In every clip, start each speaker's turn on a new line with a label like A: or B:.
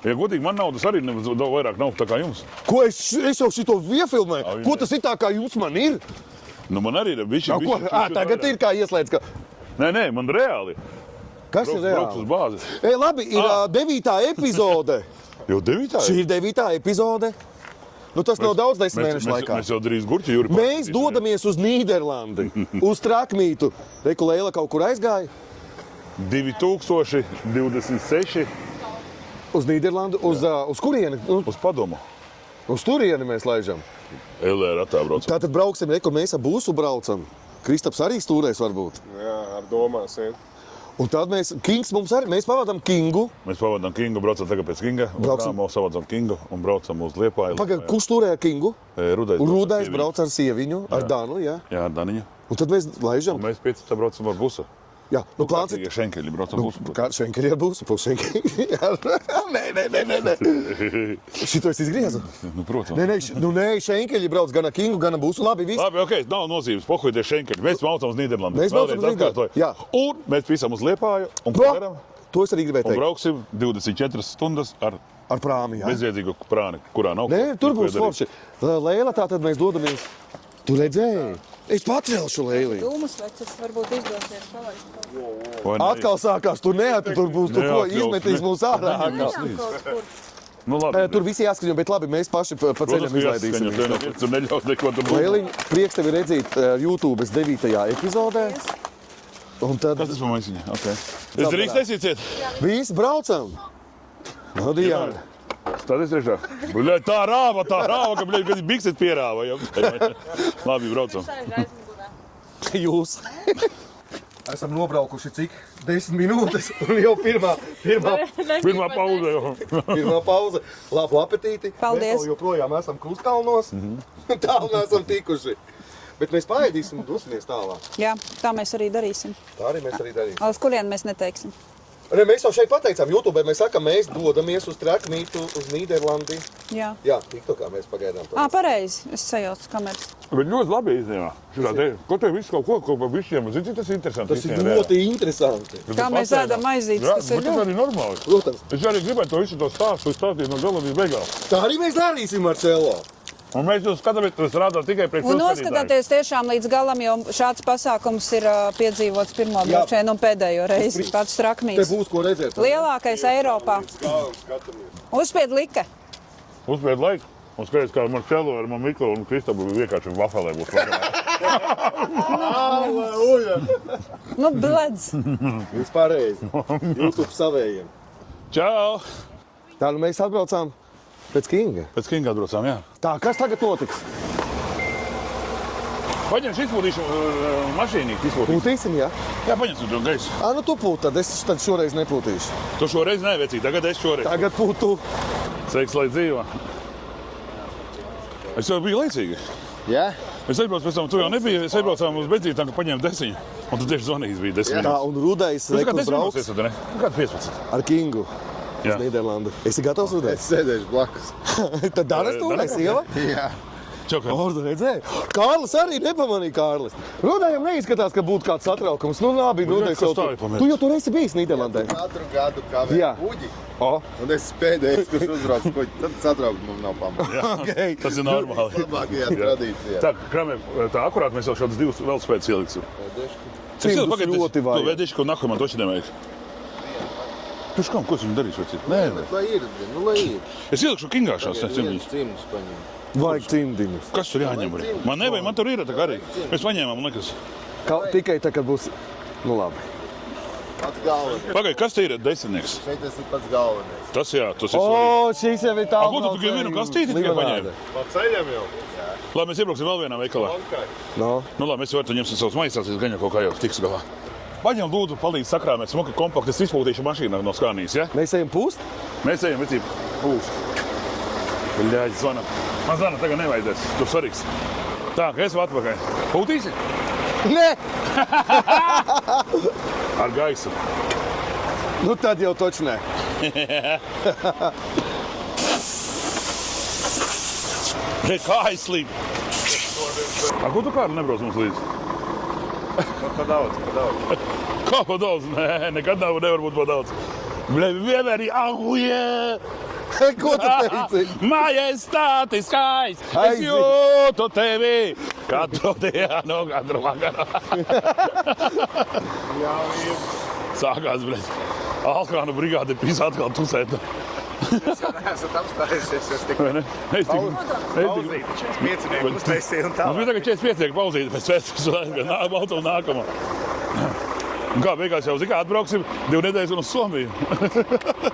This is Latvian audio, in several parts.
A: Ja, godīgi, man naudas arī vairāk nav tā kā jums.
B: Ko es jau šito iefilmēju? Ko tas ir tā, kā jums man ir?
A: Nu, man arī ir bišķi.
B: Tagad ir kā ieslēdz, ka...
A: Nē, man reāli.
B: Kas ir
A: Brauks uz
B: reāli?
A: bāzes.
B: Labi, ir 9. epizode.
A: Jau 9.
B: Šī ir 9. epizode. Nu, tas nav daudz 10 mēnešu laikā.
A: Mēs jau drīz gurķi jūri
B: Mēs dodamies uz Nīderlandi, uz Trakmītu. Reku Leila kaut kur aizgāja.
A: 2026
B: Uz Nīderlandu, uz kurieni?
A: uz Padomu.
B: Uz turieni mēs laižam.
A: LR attābrauc.
B: Tātad brauksim, reku mēs ar būsu braucam. Kristaps arī stūrēs varbūt.
C: Jā, ar domās, jā.
B: Un tad Kings mums arī, mēs pavadām Kingu.
A: Mēs pavadām Kingu, braucam tagad pēc Kinga. Braucam, savadzam Kingu un braucam uz Liepāju.
B: Pagaid, kurš turēja Kingu?
A: Rudais
B: brauc ar sieviņu, ar Danu, jā.
A: Jā, ar Daniņu.
B: Un tad mēs laižam.
A: Un mēs 5 braucam ar busu.
B: Jā, nu plāns ir...
A: Šenkeļi braucam busu.
B: Kā šenkeļi ar busu? Pusšenkeļi. Nē. Šito es izgriezu?
A: Nu, protams.
B: Nē, šenkeļi brauc gan ar Kingu, gan ar busu. Labi, viss.
A: Labi, ok, nav nozīmes, pohojieties šenkeļi. Mēs braucam uz Nīderlandu.
B: Mēs braucam uz Nīderlandu, jā.
A: Un mēs visam uz Liepāju un pagaram.
B: To es arī gribēju
A: Un
B: teikt.
A: brauksim 24 stundas ar
B: prāmi, jā.
A: bezjēdzīgu prāni, kurā nav.
B: Nē, tur būs forši. Leila, tātad mēs dodamies. Tu redzēji? Es pacelšu Leili.
D: Dūmus vecis varbūt izdosies palaist.
B: Atkal sākās, tu tur būs, tu ko izmetīs mūs ārā.
A: Nu, labi.
B: Tur visi jāskaņo, bet labi, mēs paši pa ceļam izlaidīsim.
A: Tur neļaus neko tur būt.
B: Leiliņ, prieks tevi redzīt YouTube 9. epizodē. Un tad...
A: Kas tas pa maisiņa? Ok. Es drīkst nesīciet?
B: Visi braucam. No, Diana.
A: Stāties iekšā. Bļaļ, tā rāva, ka bļaļ, kad bikset pierāva. Labi, braucam.
B: Jūs. Esam nobraukuši cik? 10 minūtes un jau pirmā
A: pauze jau.
B: Pirmā pauze. Labu apetīti.
D: Paldies.
B: Mēs joprojām esam Krustkalnos. Tālu neesam tikuši. Bet mēs paēdīsim un dosimies tālāk.
D: Jā, tā mēs arī darīsim.
B: Tā arī mēs arī darīsim.
D: Uz kurien mēs neteiksim?
B: Mēs jau šeit pateicām YouTube, mēs sakam, mēs dodamies uz Trakmītu, uz Nīderlandi.
D: Jā.
B: Jā, TikTokā mēs pagaidām.
D: Pareizi. Es sajaucu kameras.
A: Bet ļoti labi iznījumā. Ko te visu kaut ko par visiem? Zini, cik tas ir interesanti?
B: Tas ir ļoti interesanti.
D: Kā mēs ēdam maizītes,
A: Jā,
D: tas ir
A: bet tas arī normāli.
B: Protams.
A: Es arī gribētu to visu to stāstu stāstīt no gala līdz beigām.
B: Tā arī mēs darīsim, Marcelo.
A: Un mēs jūs skatāmies, tas rādās tikai priekš
D: Un noskatāties tiešām līdz galam, jo šāds pasākums ir piedzīvots pirmo braucienu un pēdējo reizi. Pats
B: Te
D: Trakmīts.
B: būs ko redzēt.
D: Lielākais Eiropā. Uzspied like.
A: Uzspied laiku. Un skaties, kā Marcelo ar Miklu un Kristapu vienkārši vafelē būs
B: Aleluja!
D: Nu, bledz.
B: Viss pareizi. YouTube savējiem.
A: Čau!
B: Tā nu mēs atbraucām pēc Kinga.
A: Pēc Kinga atbraucām, jā.
B: Tā, kas tagad notiks?
A: Paņemšu izpūtīšu mašīnīt, izpūtīšu.
B: Pūtīsim, jā?
A: Jā, paņemsim to gaisu.
B: Nu tu pūt, tad es tad šoreiz nepūtīšu.
A: Tu šoreiz nevecīgi, tagad es šoreiz.
B: Tagad pūtu.
A: Sveiks, lai dzīvo. Es jau biju laicīgi.
C: Jā?
A: Es aizbraucu pēc tam, tu jau nebija, es aizbraucām uz benzīnu, ka paņēmu 10. Un tu tieši zvanījis bija 10
B: Tā,
A: minūtes.
B: un Rudais
A: Tu kā
B: rekur
A: 10 minūtes
B: brauks
A: esat, ne? Kādu 15?
B: ar Kingu
A: Jā.
B: uz Nīderlandu. Esi gatavs, Rudais?
C: Es sēdēšu blakus.
B: Tad Danas tūlē, sieva?
C: Jā.
A: Čau, kā?
B: Ordu redzēji? Kārlis arī nepamanīja Kārlis. Rudajam neizskatās, ka būtu kāds satraukums. Nu labi, Rudais jau
A: stāvi pamēģināt.
B: Tu jau tur esi bijis Nīderlandē.
C: Katru gadu kavēju
B: Jā.
C: kuģi.
B: O,
C: Un es pēdējais, kurš uzbrauc kuģi. Tad satraukt mums nav pamata.
B: okay.
A: Tas ir normāli.
C: Labākajā tradīcijā.
A: Tā, Kramē, tā akurāt mēs jau šādas divas vēl spēc ieliksim.
B: Cimdus ļoti
A: Tu
B: vajag.
A: vēdiši, ko nahoj man toči nevajag. Piškām, ko es viņu darīšu vecīt? Nē, nē.
C: Lai ir, nu lai ir.
A: Es ielikšu Kingā šās cimdiņas.
C: Cimdus paņem.
B: Vajag cimdiņus.
A: Kas tur jāņem arī? Man nevajag, man tur ir tā kā arī. Mēs paņēmām, man liekas.
B: Tikai tā, kad būs... Nu labi.
C: Pats galvenais.
A: Pagaid, kas te ir desmitnieks?
C: Šeit tas ir pats galvenais.
A: Tas jā, tas ir svarīgi.
B: O, šīs jau ir tā.
A: Ko tu tikai vienu kastīti tikai paņēmi?
C: Pa ceļam jau.
A: Labi, mēs iebrauksim vēl vienā veikalā.
B: No.
A: Nu labi, mēs varam ņemsim savus maisācijas, gan jau kaut kā jau tiks galā. Paņem lūdzu, palīdz sakrāmēt smuki kompaktu, es izpūtīšu mašīnā no Skānijas, ja?
B: Mēs ejam pūst?
A: Mēs ejam, vecība, pūst. Bļāģi, zvanam. Man zvanam, tagad nevajadzēs, tur svarīgs. Tā, ka es vēl atpakaļ. Pūtīsi?
B: Nē!
A: Ar gaisu.
B: Nu tad jau toči nē.
A: Re, kā aizslīd. Ko tu kādu nebrauc mums līdzi?
C: Pa daudz, pa daudz.
A: Kā pa daudz? Nē, nekad nevar būt pa daudz. Bļē, vienmēr ir ahuje.
B: Ko tu teici?
A: Majestātiskais, es
B: Aiziet.
A: jūtu tevi katru dienu, katru vakaru. Sākās, bļaļ. Alkānu brigāde pīs atkal tusēt.
C: Esat apstājušies, es tik
A: Vai ne? Es tik...
C: pauzīti, 45 uztaisīju un tā.
A: Mums bija tagad 45 pauzīti pēc svētku, auto nākamā. Un kā beigās jau zikā atbrauksim 2 nedēļas un uz Somiju.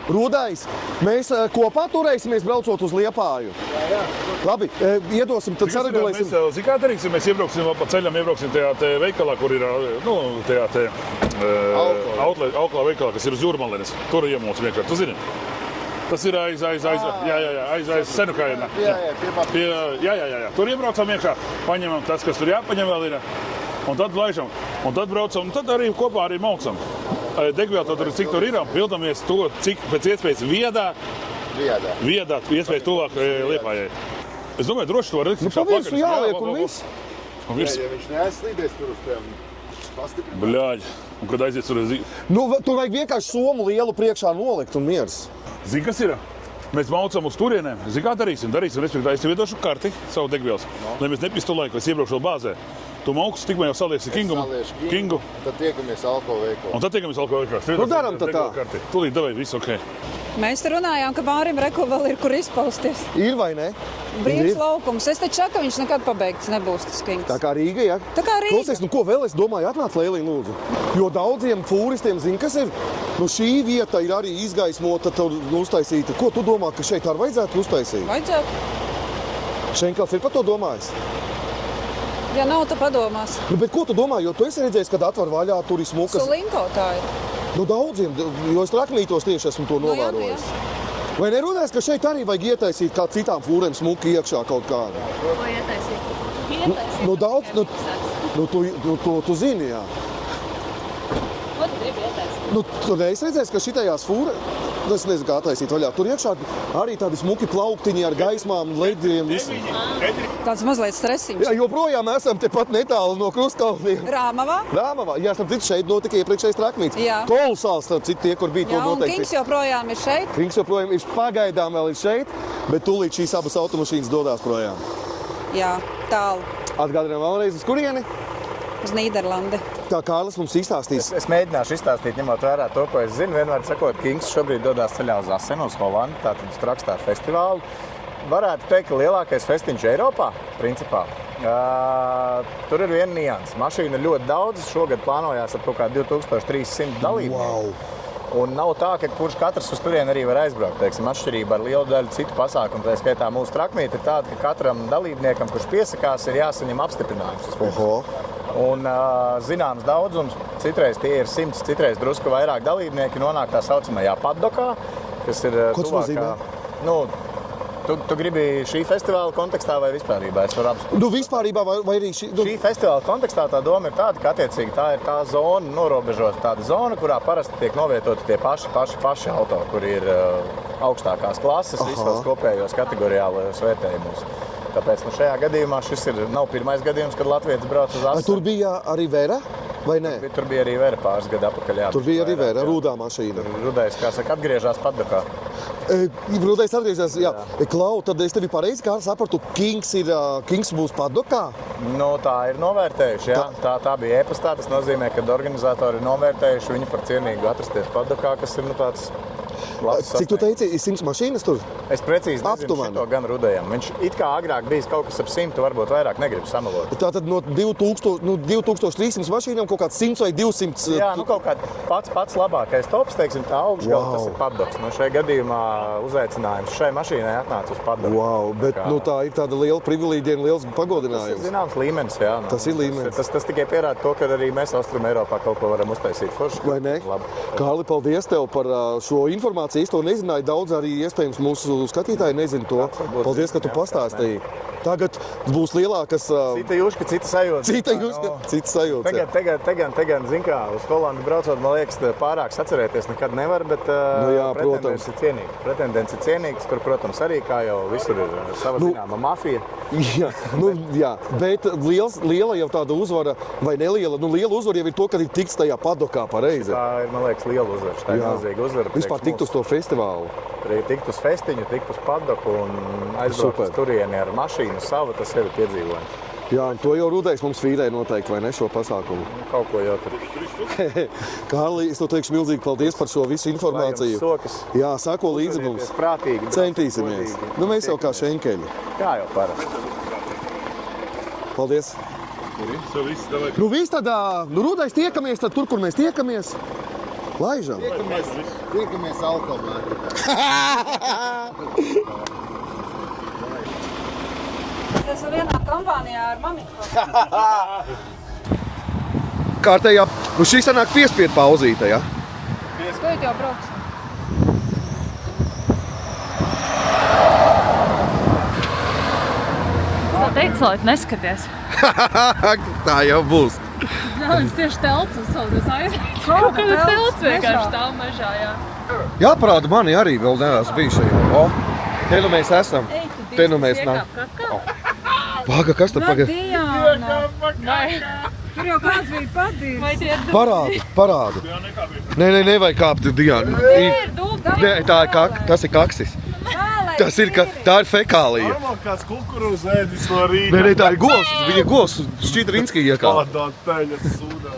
B: Rudais, mēs kopā turēsimies braucot uz Liepāju. Jā. Labi, iedosim, tad saregulēsim.
A: Mēs zikā darīsim, mēs iebrauksim pa ceļam, iebrauksim tajā te veikalā, kur ir, nu, tajā te auklā veikalā, kas ir uz Jūrmalenes. Tur iemūs vienkārši, tu zini? Tas ir aiz Senukājienā. Jā. Tur iebraucam iekšā, paņemam tas, kas tur jāpaņem vēl ir. Un tad laižam, un tad braucam, un tad arī kopā arī maucam. Degvielu tur, cik tur ir, pildamies to, cik pēc iespējas viedā, iespējas tuvāk Liepājai. Es domāju, droši to redz.
B: Nu, pavirs jāliek un viss.
C: Ja viņš neaizslīdēs tur uz tiem pastiprināt.
A: Bļāģi, un kad aizies tur,
B: Nu, tur vajag vienkārši somu lielu priekšā nolikt un miers.
A: zini, kas ir? Mēs maucam uz turienēm. Zini, kā darīsim, respektīvi, es tev iedošu karti savu degvielas, lai mēs nepistu laiku, es iebraukšu vēl bāzē. Tu mauks, tikmēr jau saliesi Kingu.
C: Tad tiekamies alkohola veikalā.
A: Un tad tiekamies alkohola veikalā.
B: Nu, daram tad tā.
A: Tūlīt davai, viss ok.
D: Mēs te runājām, ka Mārim Reko vēl ir kur izpausties.
B: Ir vai ne?
D: Brīvs
B: Ir.
D: laukums. Es taču saku, ka viņš nekad pabeigts nebūs tas Kings.
B: Tā kā Rīga, jā?
D: Tā kā Rīga.
B: Klausies, nu ko vēl es domāju, atnāc Lēlī, lūdzu. Jo daudziem fūristiem zina, kas ir. Nu šī vieta ir arī izgaismota, tur uztaisīta. Ko tu domā, ka šeit arī vajadzētu uztaisīt?
D: Vajadzētu.
B: Šenkals ir par to domājis.
D: Ja nav, tad padomās.
B: Nu, bet ko tu domā, jo tu esi redzējis, kad atver vaļā tur ir smukas.
D: Sulinko tā ir.
B: Nu daudziem, jo es Trakmītos tieši esmu to novērojis. Vai nerunājas, ka šeit arī vajag ietaisīt kā citām fūrēm smuki iekšā kaut kādu?
E: Ko ietaisīt?
B: Nu daudz, tu zini, jā.
E: Ko tu gribi ietaisīt?
B: Nu, tu neesi redzējis, ka šitajās fūrē, es nezinu, kā attaisīt vaļā, tur iekšā arī tādi smuki plauktiņi ar gaismām, lediem, visi.
D: Tāds mazliet stresiņš.
B: Jā, joprojām esam tepat netālu no Krustkalniem.
D: Rāmavā.
B: Rāmavā, jā, starp citu, šeit notika iepriekšējais Trakmīts.
D: Jā.
B: Kolosāls, starp citu, tie, kur bija,
D: Jā,
B: to
D: un
B: noteikti.
D: Kings joprojām ir šeit.
B: Kings joprojām ir pagaidām vēl ir šeit, bet tūlīt šīs abas automašīnas dodās projām.
D: Jā, tālu.
B: Atgādinām vēlreiz uz kurieni?
D: Uz Nīderlandi.
B: Tā Kārlis mums izstāstīs.
F: Es mēģināšu izstāstīt, ņemot vērā to, ko es zinu. Vienmēr sakot, Kings šobrīd dodās ceļā uz Asenu, uz Holandi, tātad uz Trakstāru festivālu. Varētu teikt, ka lielākais festiņš Eiropā, principā. Tur ir viena nianses. Mašīna ir ļoti daudz. Šogad plānojās ar kaut kā 2300 dalībnieku.
B: Wow.
F: Un nav tā, ka kurš katrs uz turieni arī var aizbraukt. Teiksim, atšķirība ar lielu daļu citu pasākumu, tā skaitā mūsu Trakmīte, ir tāda, ka katram dalībniekam, kurš piesakās, ir jāsaņem apstiprinājums.
B: Oho.
F: Un zināms daudzums, citreiz tie ir 100, citreiz drusku vairāk dalībnieki nonāk tā saucamajā paddokā, kas ir
B: Ko tas
F: tuvākā. Nu, tu gribi šī festivāla kontekstā vai vispārībā? Es varu apspriest.
B: Nu, vispārībā vai arī šī...
F: Šī festivāla kontekstā tā doma ir tāda, ka attiecīgi tā ir tā zona, norobežota tāda zona, kurā parasti tiek novietoti tie paši auto, kur ir augstākās klases, visos kopējos kategoriālajos vērtējumos. Tāpēc šajā gadījumā šis nav pirmais gadījums, kad Latvijas brauc uz Asenu.
B: Tur bija arī Vera, vai ne?
F: Tur bija arī Vera pāris gadu atpakaļ. Jā,
B: Tur bija arī Vera, rūdā mašīna.
F: Rudais, kā saka, atgriežās paddokā.
B: Rudais atgriežās, jā. Klau, tad es tevi pareizi kā sapratu, Kings būs paddokā?
F: Nu, tā ir novērtējuši, jā. Tā bija e-pastā. Tas nozīmē, ka organizatori ir novērtējuši viņu par cienīgu atrasties paddokā, kas ir tāds labs.
B: Cik tu teici, ir 100 mašīnas tur?
F: Es precīzi nezinu
B: Aptuveni.
F: šito gan Rudajam. Viņš it kā agrāk bijis kaut kas ap 100, varbūt vairāk negribu samalot.
B: Tātad no 2300 mašīnām kaut kāds 100 vai 200...
F: Jā, nu kaut kāds pats labākais tops, teiksim, tā augšgala, tas ir paddoks. Nu, šajā gadījumā uzaicinājums šai mašīnai atnāca uz paddoku.
B: Wow, bet tā ir tāda liela privilīģija un liels
F: Tas
B: pagodinājums.
F: ir zināms līmenis, jā.
B: Tas ir līmenis.
F: Tas tikai pierāda to, ka arī mēs Austrum Eiropā kaut ko varam uztaisīt forši.
B: Vai ne?
F: Labi.
B: Kārli, paldies tev par šo informāciju. Es to nezināju. Daudz arī iespējams mūsu skatītāji nezina to. Paldies, ka tu pastāstīji. Tagad būs lielākas...
F: Cita juška, cita sajūta.
B: Cita sajūta.
F: Te gan, zin kā, uz Holandi braucot, man liekas, pārāk atcerēties nekad nevar, bet
B: jā, protams.
F: Pretendents ir cienīgs, kur, protams, arī, kā jau visur ir sava zināma mafija.
B: Jā, bet liela jau tāda uzvara, vai neliela, liela uzvara jau ir to, ka ir tikts tajā paddokā pareizi.
F: Tā ir, man liekas, liela uzvara. Tā ir milzīga uzvara.
B: Vispār tikt uz to festivālu.
F: tikt uz festiņu, tikt uz paddoku un aizbraukt uz turieni ar mašīnu savu, tas jau ir piedzīvojums.
B: Jā, to jau Rudējs mums vīrēja noteikti, vai ne, šo pasākumu?
F: Kaut ko jau tur.
B: Kārli, es to teikšu milzīgi paldies par šo visu informāciju.
F: Sokas.
B: Jā, sako līdzi mums.
F: Prātīgi.
B: Centīsimies. Nu, mēs jau kā šenkeļi.
F: Kā jau parasti.
B: Paldies. Nu, viss tad, Rudējs tiekamies tad tur, kur mēs tiekamies. Laižam.
C: Tiekamies alkoholā.
D: Es esmu vienā kompānijā ar mamiku.
B: Kārtējā, nu šī sanāk piespiedu pauzīte, ja?
D: Skojiet jau brauksim.
E: Es teicu, lai neskaties.
B: Tā jau būs.
E: Jā, es tieši telts uz savu aizveicu. Kaut kāda telts vienkārši stāv mežā, jā.
B: Jāparāda mani arī vēl neesmu bijuši. O, te nu mēs esam. Te nu mēs Paga, kas tad paga?
D: Tur jau kāds bija padīrs.
B: Parādu. Nē, nevajag kāpt Diana. Nē, tas ir kaksis. Tā ir fekālija.
G: Kāds kukurūz ēdis no rīta.
B: Nē, tā ir govs. Viņa govs Šķidrinski iekāp.
G: Tādā teļas sūdā.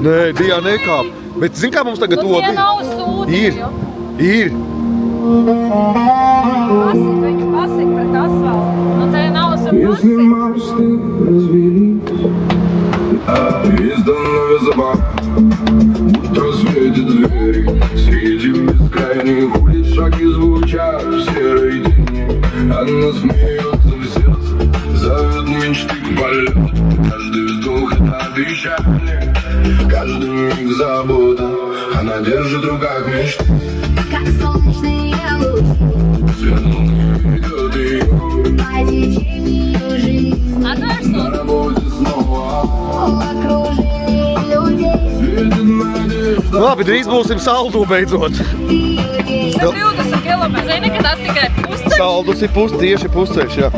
B: Nē, Diana nekāp. Bet zin kā mums tagad
E: Nu, tie nav sūdi.
B: Ir.
D: Pasik pret asfaltu.
E: Nu, te nav
H: Если мосты развели, издавна запах, утро светит двери, среди бескрайних улиц шаги звучат в серой тени. Она смеется в сердце, зовет мечты в полет. Каждый вздох это обещание, каждый миг забота. Она держит в руках мечты,
I: как солнечные лучи,
H: свет луны ведет ее
I: по течению жизни,
H: на работе снова.
I: в окружении людей.
H: Светит надежда.
B: Labi, drīz būsim saldu beidzot.
E: 20 kilometri. Zini, ka tas tikai pusceļš.
B: Saldus ir tieši pusceļš, jā.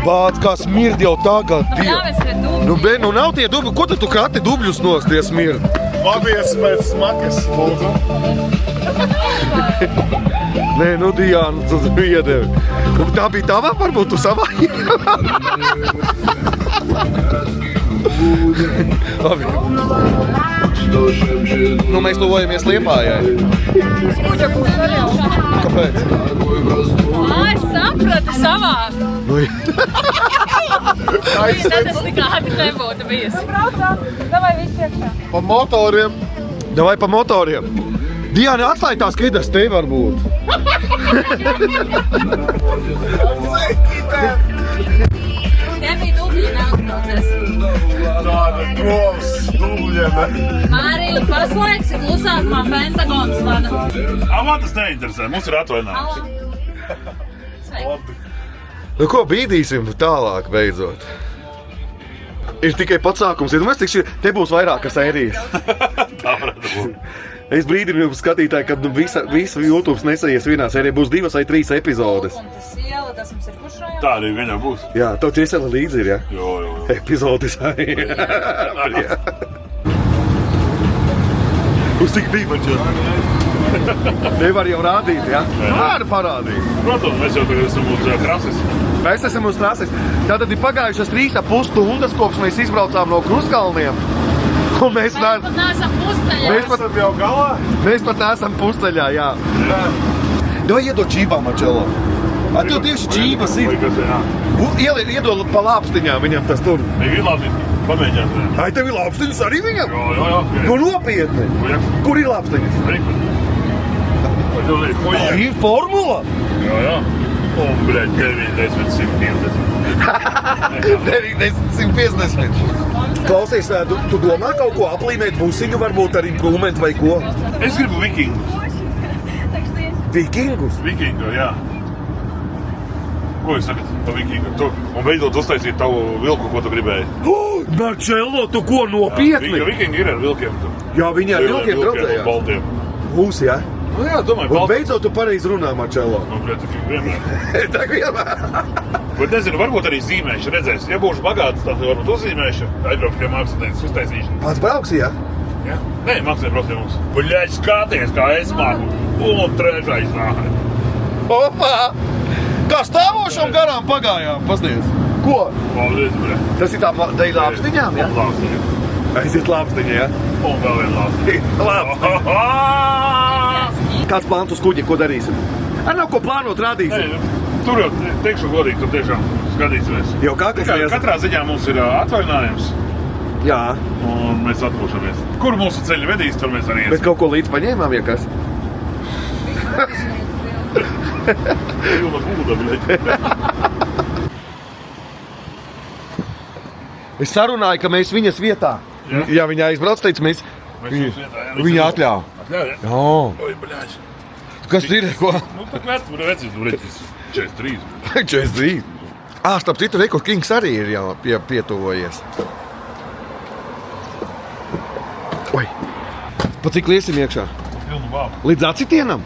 B: Bāc, kā smird jau tagad.
E: Nu, jāmies tie dubļi.
B: Nu nav tie dubļi. Ko tu krati dubļus nost, tie smird?
G: Labies pēc smakas, lūdzu.
B: Nē, nu Diana, tu iedevi. Tā bija tavā, varbūt tu savā? Labi.
H: Что шепчет
B: Nu, mēs tuvojamies Liepājai.
E: Skuģa būs arī jau.
B: Kāpēc?
H: такой простой?
E: Es sapratu savās.
B: Nu,
E: Tad es tik ātri nebūtu bijis.
D: Braucām. Davai visi iekšā.
G: Pa motoriem.
B: Davai pa motoriem. Diana, atstāj tās kaidas te varbūt.
E: Tie bija dubļi neatbraucies.
G: Tāda govs dubļiem.
E: Mārija, paslēgsi klusāk, man Pentagons vada.
A: Man tas neinteresē, mums ir atvainājums.
B: Nu, ko bīdīsim tālāk beidzot? Ir tikai pats sākums. Iedomājies, cik te būs vairākas sērijas.
A: Tā varētu būt.
B: Es brīdinu jums skatītāji, kad visa YouTube nesaies vienā sērijā. Būs 2 vai 3 epizodes.
E: Un tas iela, tas mums ir kurš rajons?
A: Tā arī viņa būs.
B: Jā, tev tiesēli līdzi ir, jā?
A: Jo.
B: Epizodes arī. Uz cik dīvaņš, jā? Nevar jau rādīt, jā? Var parādīt.
A: Protams, mēs jau tagad esam uz trases.
B: Mēs esam uz trases. Tātad ir pagājušas 3,5 stundas, kopš mēs izbraucām no Krustkalniem. Un mēs
E: Mēs pat neesam pusceļā.
G: Esam jau galā.
B: Mēs pat neesam pusceļā, jā. Doj iedod čībām, Mačelo. A tev tieši čības ir. Iedod pa lāpstiņām viņam tas tur.
A: Ir labi, pamēģināt.
B: Ai, tev ir lāpstiņas arī viņam?
A: Jo.
B: Nu nopietni. Kur ir lāpstiņas?
A: Vai tu liek, ko iek?
B: Ir formula.
A: Jo. Un, bļaļ, 90, 150.
B: 90-150. Klausies, tu domā kaut ko aplīmēt busiņu, varbūt ar imprūmentu vai ko?
A: Es gribu vikingus.
B: Vikingus?
A: Vikingu, jā. Ko jūs sakat pa vikingu? Tu, un beidzot uztaisīt tavu vilku, ko tu gribēji.
B: Marčelo, tu ko nopietni?
A: Vikingi ir ar vilkiem.
B: Jā, viņi ar vilkiem
A: Un
B: draudzējās.
A: baltiem.
B: Būs, jā?
A: Nu jā, domāju,
B: Un
A: balti.
B: beidzot tu pareizi runā, Marčelo.
A: Nu, bļaļ, tu vienmēr.
B: Tā vienmēr.
A: Bet nezinu, varbūt arī zīmēšu, redzēs. Ja būšu bagāts, tad varbūt uzzīmēšu. Aizbraukšu pie mākslinieces, uztaisīšu.
B: Pats brauksi, jā?
A: Ja? Nē, Maksiem brauc pie mums. Buļļaļ, skaties, kā es māku. Un trešais nāk.
B: Opā! Kā stāvošam garām pagājām, pasniedz. Ko?
A: Paldies, bre.
B: Tas ir tā dēļ lāpstiņām, ja?
A: Un lāpstiņa.
B: Aiziet lāpstiņa, ja?
A: Un vēl vien lāpstiņa.
B: Lāpstiņa. Kāds plāns uz kuģi, ko darīsim? Ar nav ko plānot, rādīsim.
A: Tur jau, teikšu godīgi, tur tiešām skatīsimies.
B: Jau
A: Katrā ziņā mums ir atvaļinājums.
B: Jā.
A: Un mēs atpūšamies. Kur mūsu ceļi vedīs, tur mēs arī
B: Bet kaut ko līdz paņēmām, ja kas?
A: Pilna būda, bļeķi.
B: Es sarunāju, ka mēs viņas vietā.
A: Ja?
B: Ja viņa aizbrauc, teica, mēs
A: Mēs vietā, jā,
B: viņa atļauj.
A: Atļauj, ja?
B: Jā.
A: Oi, bļaļ.
B: Kas ir? Ko?
A: Nu, tak vecīs, bļeķis. 43.
B: 43. Starp citu, Rekord Kings arī ir jau pietuvojies. Oi. Pa cik liesim iekšā?
A: Pilnu vāku.
B: Līdz acitienam?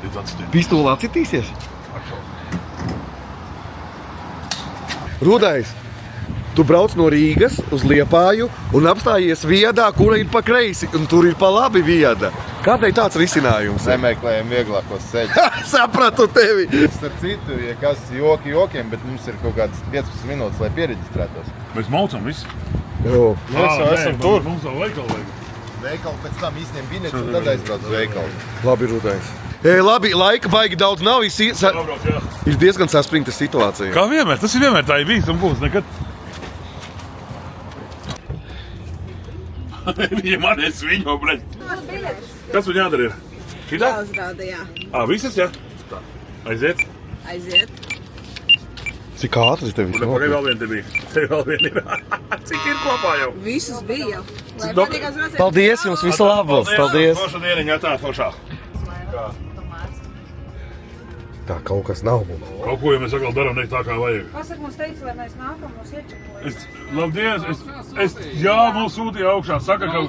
A: Līdz atstiem.
B: Pistola acitīsies? Rudais, tu brauc no Rīgas uz Liepāju un apstājies viedā, kura ir pa kreisi, un tur ir pa labi vieda. Kādēļ tāds risinājums?
C: Nemeklējam vieglākos ceļus.
B: Sapratu tevi!
C: Starp citu, ja kas joki jokiem, bet mums ir kaut kādas 15 minūtes, lai piereģistrētos.
A: Mēs maucam visu.
B: Jo.
G: Mēs jau esam tur.
A: Mums jau veikalu vajag.
C: Veikalu pēc tam īsteniem biļetes un tad aizbrauc uz veikalu.
B: Labi, Rudais. Labi, laika baigi daudz nav,
A: Labrauc, jā.
B: ir diezgan saspringta situācija.
A: Kā vienmēr, tas ir vienmēr tā ir bijis un būs nekad. Viņa manēs viņu, bļeļ. Kas viņu jādara ir? Šitā?
D: Jāuzrāda, jā.
A: Visas, jā? Tā. Aiziet.
D: Aiziet.
B: Cik ātri tev viss
A: Pagaid,
B: notiek?
A: vēl vien te bija. Te vēl vien ir. Cik ir kopā jau?
D: Visus bija. Lai
A: Dok-
D: patīkās redzēt.
B: Paldies jums, visu labu! Paldies!
A: Forša dieniņā tā, foršā.
B: Tā kaut kas nav mums.
A: Kaut ko, ja mēs atkal darām ne tā, kā vajag.
D: Pasaka mums teica, lai mēs nākam, mums iečakoja.
A: Labdien, jā, mums sūtīja augšā, saka, ka...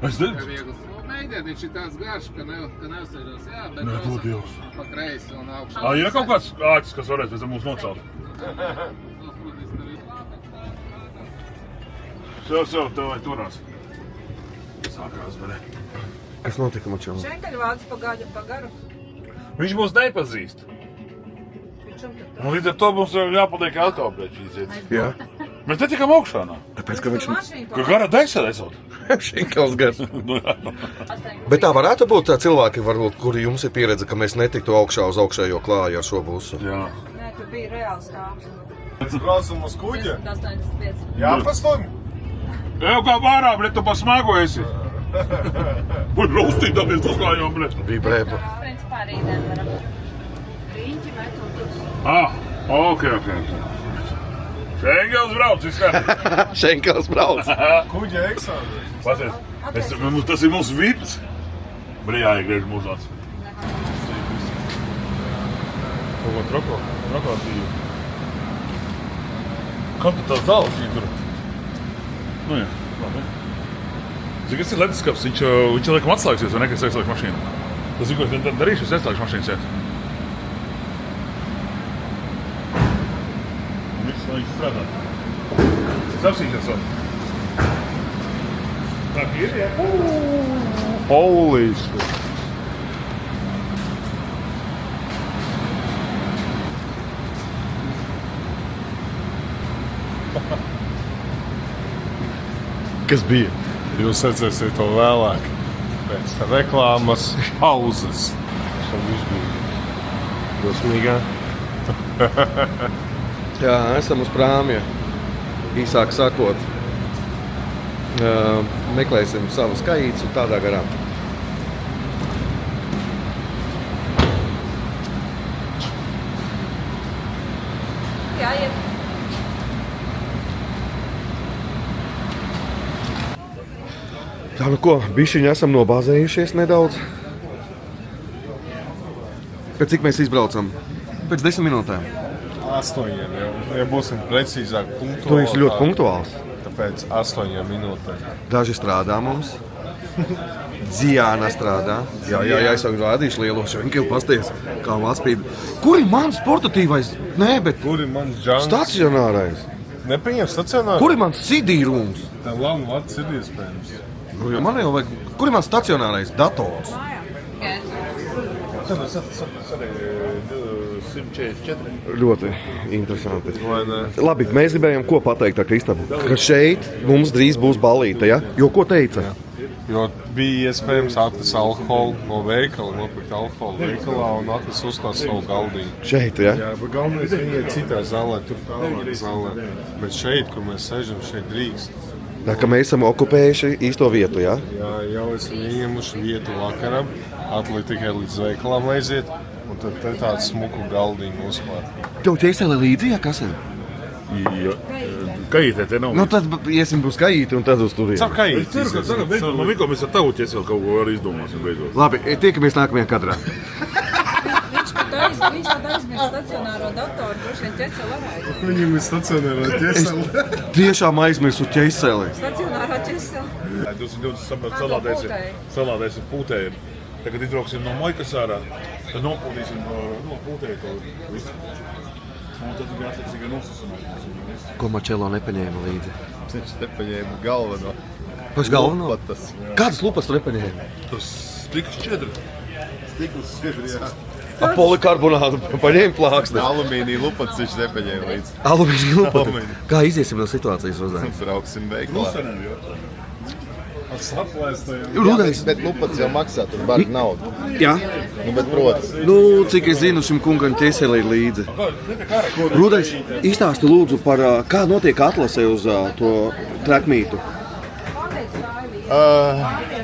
A: Es nezinu.
J: Mēģiniet, viņš ir tāds garš, ka neuzsēdās, jā, bet
A: Nē, to Dievs.
J: pa kreisi un augšā.
A: Ir kaut kāds āķis, kas varēs pēc tam mūs nocelt. Sev, tev vai turās. Sākās, bere.
B: Kas notika, mačām?
D: Šenkaļvāds pa garu.
A: Viņš mūs nepazīst. Un līdz ar to mums jāpaliek atkal pēc šīs iet.
B: Jā.
A: Mēs netikam augšā, nā.
B: Tāpēc, ka viņš
A: Ka gara desa esot.
B: šinkals gars. Bet tā varētu būt tā cilvēki, varbūt, kuri jums ir pieredze, ka mēs netiktu augšā uz augšējo klāju ar šo busu.
A: Jā.
D: Nē, tur bija reāls stāvs.
G: Mēs braucam uz kuģi.
D: 85.
G: Jāpastāv.
A: Jau kā vārā, bret, tu pasmēgo esi. Buļ, raustīdamies tas kājām, bret.
B: Bija brēba.
E: Principā rītdien varam. Riņķi met un tus.
A: Ok. Šengels brauc, viss kā.
B: Šinkals brauc.
G: Kuģi eksāmeni.
A: Pasies, tas ir mūsu vips. Bet jāiegriež mūsās. Kaut ko trokātīju. Kam tu tās dāvas viņa tur? Nu jā, labi. Zini, kas ir leduskapis? Viņš laikam atslēgsies, vai ne, kad es aizslēgšu mašīnu? Tas ir, ko es darīšu, es aizslēgšu mašīnas iet. Viņš strādā. Es apsīšos vēl. Tā ir, jā?
G: Holy shit.
B: Kas bija?
G: Jūs redzēsiet to vēlāk. Pēc reklāmas pauzes. Tas viss bija dosmīgā.
B: Jā, esam uz prāmja. Īsāk sakot, meklēsim savu skaitu un tādā garā.
D: Jāiet.
B: Tā, nu ko, bišķiņi esam nobāzējušies nedaudz. Pēc cik mēs izbraucam? Pēc 10 minūtēm.
G: 8 jau. Ja būsim precīzāk punktuāli.
B: Tu esi ļoti punktuāls.
G: Tāpēc 8 minūtēm.
B: Daži strādā mums. Dziāna strādā. Jā, es jau rādīšu lielo švenkeli, pasties, kā Vācpīd. Kur ir mans portatīvais? Nē, bet
G: Kur ir mans džanks?
B: stacionārais.
G: Nepieņem stacionāru?
B: Kur ir mans CD rooms?
G: Tā lama vats ir iespējams.
B: Nu, jo man jau vajag... Kur ir mans stacionārais dators?
A: Tas arī 144.
B: Ļoti interesanti. Labi, mēs gribējām ko pateikt ar Kristapu? Ka šeit mums drīz būs ballīte, ja? Jo ko teica?
G: Jo bija iespējams atnest alkoholu no veikala, nopirkt alkoholu veikalā un atnest uzklāt savu galdīju.
B: Šeit, ja?
G: Jā, bet galvenais viņi ir citā zālē, tur tālāk zālē. Bet šeit, kur mēs sežam, šeit drīkst.
B: Tā kā mēs esam okupējuši īsto vietu, ja?
G: Jā, jau esam ieņemuši vietu vakaram, atliek tikai līdz veikalām aiziet, un tad te tādu smuku galdīju uzklāt.
B: Tev ķēseli līdzi, ja kas ir?
A: Jo, kaitē te nav.
B: Nu tad iesim uz kaīti un tad uz turieni.
G: Caur kaīti.
A: Man vienkārši mēs ar tavu ķēseli kaut ko arī izdomāsim beidzot.
B: Labi, tiekamies nākamajā kadrā.
D: Viņš pat aizmirst stacionāro datoru, droši vien ķēseli varētu.
G: Viņam ir stacionārā ķēseli.
B: Tiešām aizmirsu ķēseli.
D: Stacionārā ķēseli.
A: Tas ir salādēsim pūtēju. Tagad izbrauksim no Maikas ārā, tad nopūtīsim no pūtēju to visu. Un tad bija atliks tikai nosasunāt.
B: Ko Marčelo nepaņēma līdzi?
C: Viņš nepaņēma galveno.
B: Paši galveno?
C: Lupatas.
B: Kādas lupas tu nepaņēma?
A: Tas stikls šķedri.
C: Stikls šķidri, jā.
B: Ar polikarbonātu paņēma plāksni.
C: Alumīnija lupatas viņš nepaņēma līdzi.
B: Alumīnija lupata.
C: Alumīnija.
B: Kā iziesim no situācijas, Rozāni?
C: Brauksim veikalā.
B: Rudais.
C: Bet lupatas jau maksā, tur bargi naudu.
B: Jā.
C: Nu, bet protams.
B: Nu, cik es zinu, šim kungam ķēseli ir līdzi. Rudais, izstāsti lūdzu par kā notiek atlase uz to trackmītu.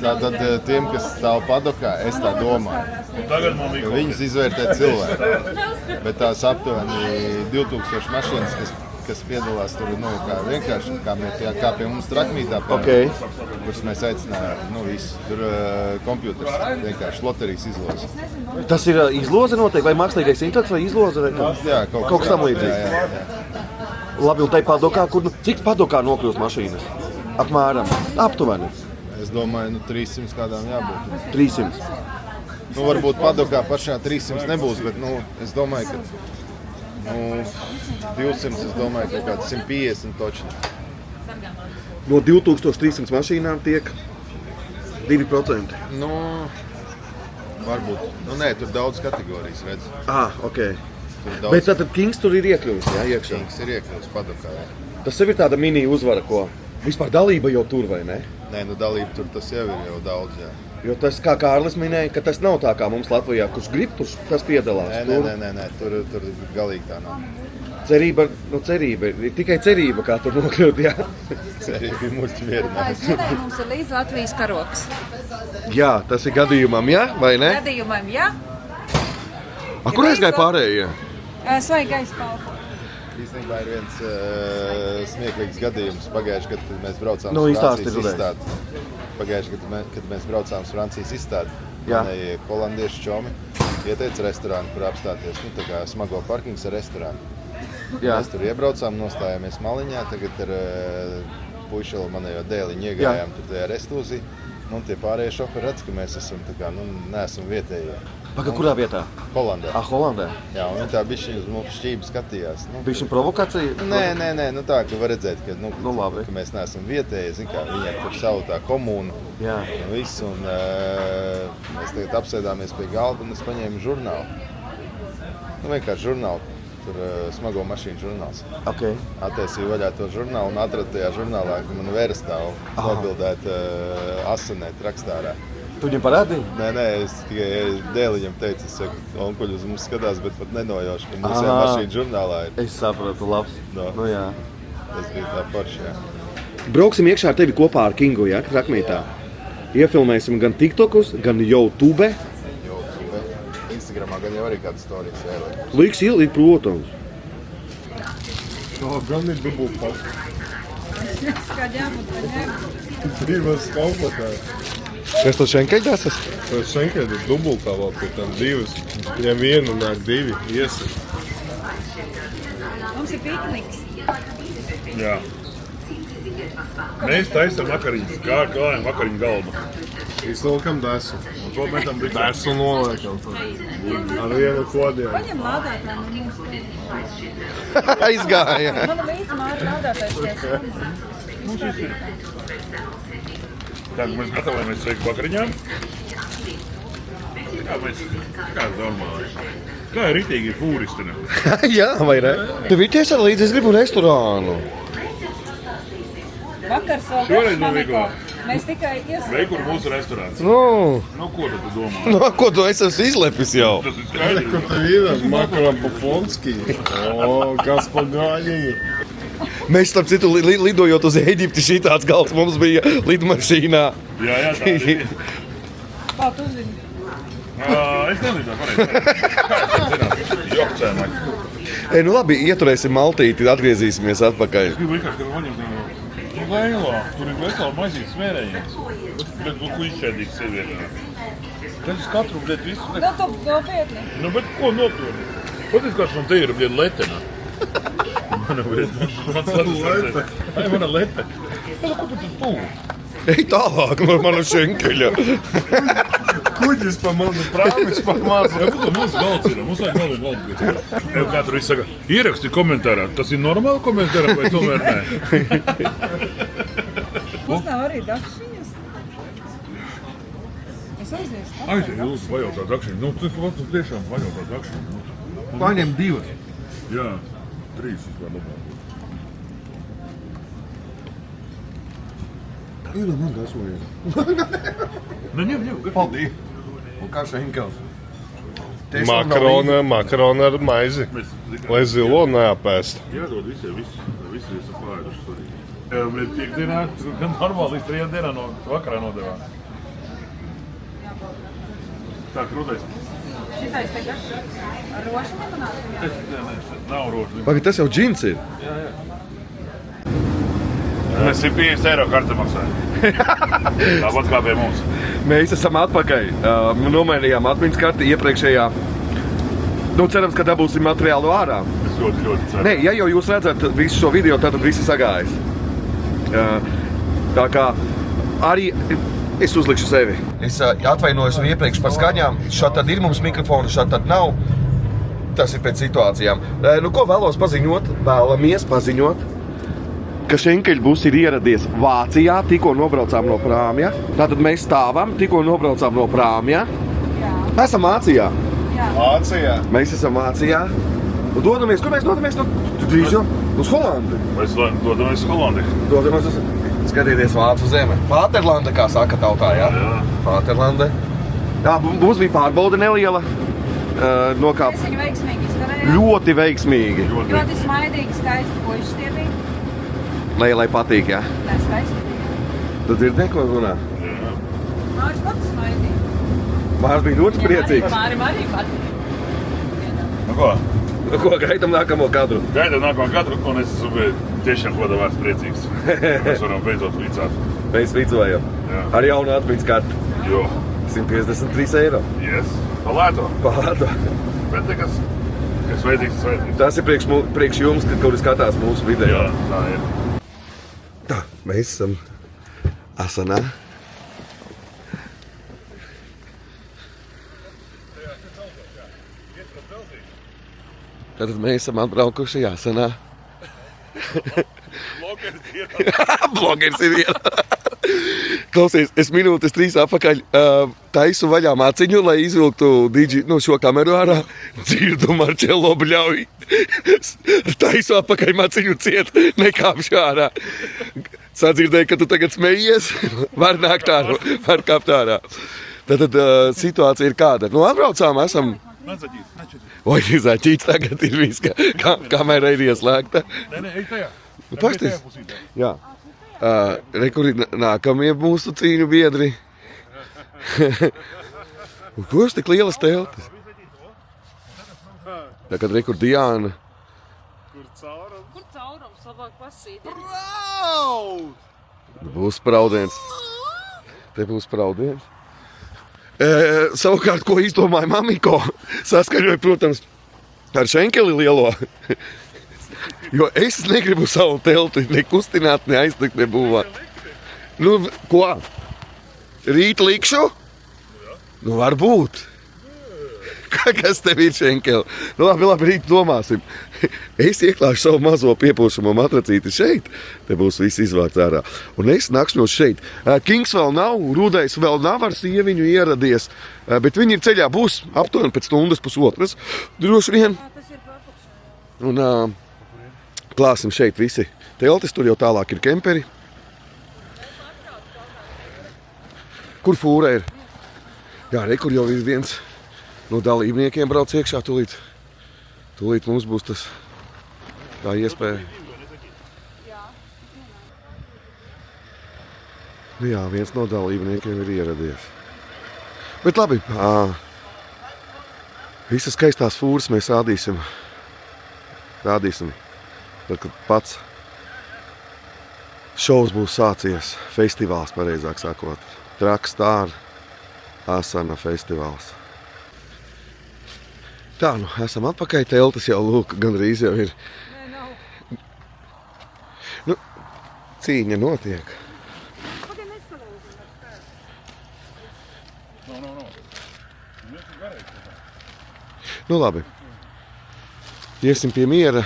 C: Tātad tiem, kas stāv padokā, es tā domāju. Viņus izvērtē cilvēki. Bet tās aptuveni 2000 mašīnas, kas piedalās tur, nu, kā vienkārši, kā pie mums trackmītā, kuras mēs aicinājām, visu. Tur kompjuters, vienkārši loterijas izloze.
B: Tas ir izloze notiek, vai mākslīgais intelekts, vai izloze? Vai
C: Jā,
B: kaut kas tam līdzīgs.
C: Jā.
B: Labi, un tai padokā, cik padokā nokļūst mašīnas? Apmēram, aptuveni.
C: Es domāju, 300 kādām jābūt.
B: 300.
C: Varbūt padokā pašā 300 nebūs, bet, es domāju, ka 200, es domāju, ka kāds 150 točni.
B: No 2300 mašīnām tiek 2%.
C: Varbūt. Nē, tur daudz kategorijas, redz.
B: Ok. Bet tad Kings tur ir iekļuvis, jā, iekšā?
C: Kings ir iekļuvis padokā, jā.
B: Tas sev ir tāda mini uzvara, ko vispār dalība jau tur, vai ne?
C: Nē, dalība tur tas jau ir jau daudz, jā.
B: Jo tas, kā Kārlis minēja, ka tas nav tā kā mums Latvijā, kurš grib, tas piedalās.
C: Nē, tur galīgi tā nav.
B: Cerība, ir tikai cerība, kā tur nokļūt, jā.
C: Cerība ir muļķi mierināts.
D: Mums ir līdz Latvijas karoks.
B: Jā, tas ir gadījumam, jā, vai ne?
D: Gadījumam, jā.
B: Kur aizgāja pārējie?
D: Svaigais palpa.
C: Īstenībā ir viens smieklīgs gadījums. Pagājuši, kad mēs braucām
B: uz
C: Francijas izstādi. Pagājuši, kad mēs braucām uz Francijas izstādi, manēji holandieši čomi ieteica restorānu, kur apstāties. Tā kā smago parkings ar restorānu. Mēs tur iebraucām, nostājāmies maliņā, tagad ar puišelu manējo dēliņu iegājām tur tajā restūzī. Tie pārējie šoferi redz, ka mēs esam tā kā, neesam vietējie.
B: Kurā vietā?
C: Holandē.
B: Holandē.
C: Jā, un tā bišķiņ uz mums šķība skatījās.
B: Bišķiņ provokācija?
C: Nē, tā, ka var redzēt, ka, ka mēs neesam vietēji, zin kā, viņiem tur savu tā komūnu.
B: Jā.
C: Un viss, un mēs tagad apsēdāmies pie galda, un es paņēmu žurnālu. Vienkārši žurnālu. Tur smago mašīnu žurnāls. Attaisīju vaļā to žurnālu un atradu tajā žurnālā, ka man vēra stāv nobildēt asanēt rakstārā.
B: Tu viņam parādīji?
C: Nē, es tikai dēliņam teicu, es saku, onkuļi uz mums skatās, bet pat nenojaušu, ka mums jau mašīna žurnālā ir.
B: Es saprotu, labs. Jā.
C: Tas bija tā forši, jā.
B: Brauksim iekšā ar tevi kopā ar Kingu, jā, trackmītā. Iefilmēsim gan TikTokus, gan YouTube.
C: Instagramā gan jau arī kādas storijas vēlēt.
B: Liks ielikt, protams.
G: Gan ir dubultpats.
D: Skaļām un taņēm.
G: Divas kalpotāji.
B: Kas to šenkeļ esas?
G: Tas šenkeļ ir dubultā vēl pie tam divas. Ja vienu nāk divi, iesaka.
D: Mums ir pikniks.
A: Jā. Mēs taisam vakariņas, klājam vakariņu galdu.
G: Izliekam desu.
A: Un to metam brīdī.
G: Desu noliekam. Ar vienu kodiem.
D: Paņem lādētāju no mūsu.
B: Aizgāja.
D: Man līdz māri lādētājs tiesa.
A: Tā kā mēs gatavojamies sveiku vakariņām. Kā normāli. Kā ir ritīgi fūristi, ne?
B: Jā, vai ne? Tev ir tiesa līdzi, es gribu restorānu.
D: Vakars vēl
A: Šoreiz nav vieglā.
D: Mēs tikai iesim.
A: Veikur mūsu restorāns.
B: Nu,
A: Ko tu domā?
B: no ko tu esi izlepis jau?
A: Tas ir skaidrs.
G: Kur tev ir? Makaram Pafonski. O, kas pagaļī.
B: Mēs, starp citu, lidojot uz Eģipti, šitāds galds mums bija lidmašīnā.
A: Jā, tā ir.
D: Kā tu zini?
A: Es nezinu, pareizi. Kā es zinu? Jokcēmai.
B: Nu labi, ieturēsim maltīti, atgriezīsimies atpakaļ.
A: Es gribu vienkārši, ka viņam Gailā, tur ir veseli mazīti smērējiens. Bet ko izšķēdīgs sievietē. Tas ir katru, bet visu.
D: Nu, tu nopietni.
A: Nu, bet ko nopietni? Paties, kāds man te ir, bet letena. Mana lete. Ai, mana lete. Ko tu tuvu?
B: Ej tālāk no mana šenkeļa.
G: Kuģis pa manu, prāmis pa mazu.
A: Jā, būtu mūsu galds ir. Mums vajag vēl vienu galdu. Ev, kā tur viss saka, ieraksti komentārā. Tas ir normāli komentārā vai tomēr nē?
D: Mums nav arī dakšiņas. Es aiziešu.
A: Aiziet, lūdzu, vajautā dakšiņu. Nu, tu tiešām vajautā dakšiņu.
B: Paņem 2.
A: Jā, 3 vispār labāk.
B: Ir man gasmojies.
A: Ņem, garīgi.
B: Paldies. Un kā šenkels?
G: Makarona ar maizi. Lai zilo neapēst.
A: Jādod visiem, visi ir sapājuši. Mēs piekdienā, gan normāli līdz 3 dienā no vakarā nodevā. Tā, krūtais.
D: Šitais te garš ar rošu limonādu?
A: Nav rošu.
B: Pagad, tas jau džins ir.
A: Mēs 150 eiro karta maksāja. Tāpat kā pie mums.
B: Mēs esam atpakaļ. Nomainījām atmiņas karti iepriekšējā. Nu, cerams, ka dabūsim materiālu ārā.
A: Es ļoti ceru.
B: Nē, ja jau jūs redzat visu šo video, tad viss ir sagājis. Tā kā arī es uzlikšu sevi. Es atvainojos jau iepriekš par skaņām. Šādi tad ir mums mikrofoni, šādi tad nav. Tas ir pēc situācijām. Nu, ko vēlos paziņot? Vēlamies paziņot, ka Šenkeļbus ir ieradies Vācijā, tikko nobraucām no Prāmja. Tātad mēs stāvam, tikko nobraucām no Prāmja.
D: Jā.
B: Esam Vācijā.
G: Vācijā.
B: Mēs esam Vācijā. Dodamies, kur mēs dodamies? Drīz jau uz Holandi.
A: Mēs dodamies uz Holandi.
B: Dodamies uz... Skatieties Vācu zeme. Vaterlande, kā saka tautā, jā?
A: Jā.
B: Vaterlande. Jā, mums bija pārbaude neliela. Nokāp
D: Mēs viņu veiksmīgi izdarējām.
B: ļoti veiksmīgi.
D: Ļoti smaidīgi, skaisti puiši tie bija.
B: Lai patīk, jā?
D: Nē, skaisti.
B: Tu dzirdi, ko runā?
D: Māris pats smaidīgi.
B: Mārs bija ļoti priecīgs.
E: Mārim arī patīk.
A: Nu ko?
B: Ko gaidām nākamo kadru?
A: Gaidām nākamo kadru, un es esmu tiešām godā vērts priecīgs. Mēs varam beidzot vicāt.
B: Mēs vicojam.
A: Jā.
B: Ar jaunu atmiņas karti.
A: Jo.
B: 153 eiro.
A: Yes. Palēto.
B: Pārdā.
A: Bet te kas sveicīgs.
B: Tas ir priekš jums, kuri skatās mūsu video.
A: Jā, tā ir.
B: Tā, mēs esam Asanā. Tātad mēs esam atbraukuši Asanā. Blogeris ir viena. Klausies, es minūtes 3 atpakaļ taisu vaļā maciņu, lai izvilktu šo kameru ārā. Dzirdu Marčelo bļauj. Taisu atpakaļ maciņu ciet, nekāpšu ārā. Sadzirdēju, ka tu tagad smejies. Var nākt ārā, var kāpt ārā. Tātad situācija ir kāda. Nu, atbraucām, esam... Oi, zaķīts tagad ir viss, kamera ir ieslēgta.
A: Nē, ej tajā.
B: Pasties. Jā. Kur ir nākamie mūsu cīņu biedri. Kurš tik lielas teltis? Tagad kur Diāna.
E: Kur caurums labāk pasīt?
B: Būs spraudiens. Te būs spraudiens. Savukārt, ko izdomāja Mamiko, saskaņoja, protams, ar Šenkeli lielo. Jo es negribu savu telti ne kustināt, ne aizlikt, ne būvāt. Nu, ko? Rīt likšu? Nu, varbūt. Kas tev ir, Šenkel? Nu, labi, rīt domāsim. Es ieklāšu savu mazo piepūšamo matracīti šeit. Te būs viss izvārts ārā. Un es nakšņos šeit. Kings vēl nav, Rudais vēl nav ar sieviņu ieradies. Bet viņi ir ceļā, būs aptuveni pēc stundas pusotras. Droši vien. Un klāsim šeit visi teltis. Tur jau tālāk ir kemperi. Kur fūra ir? Jā, re, kur jau ir viens no dalībniekiem brauc iekšā tūlīt. Tūlīt mums būs tas tā iespēja. Nu jā, viens no dalībniekiem ir ieradies. Bet labi, visas skaistās fūras mēs rādīsim. Tad, kad pats šovs būs sācies, festivāls, pareizāk sakot. Dragstar Asana festivāls. Tā, nu, esam atpakaļ, teltis jau, lūk, gandrīz jau ir.
D: Nē, nav.
B: Nu, cīņa notiek.
D: Pagaid, nesalūzim ar spēku.
B: Nu, labi. Iesim pie miera.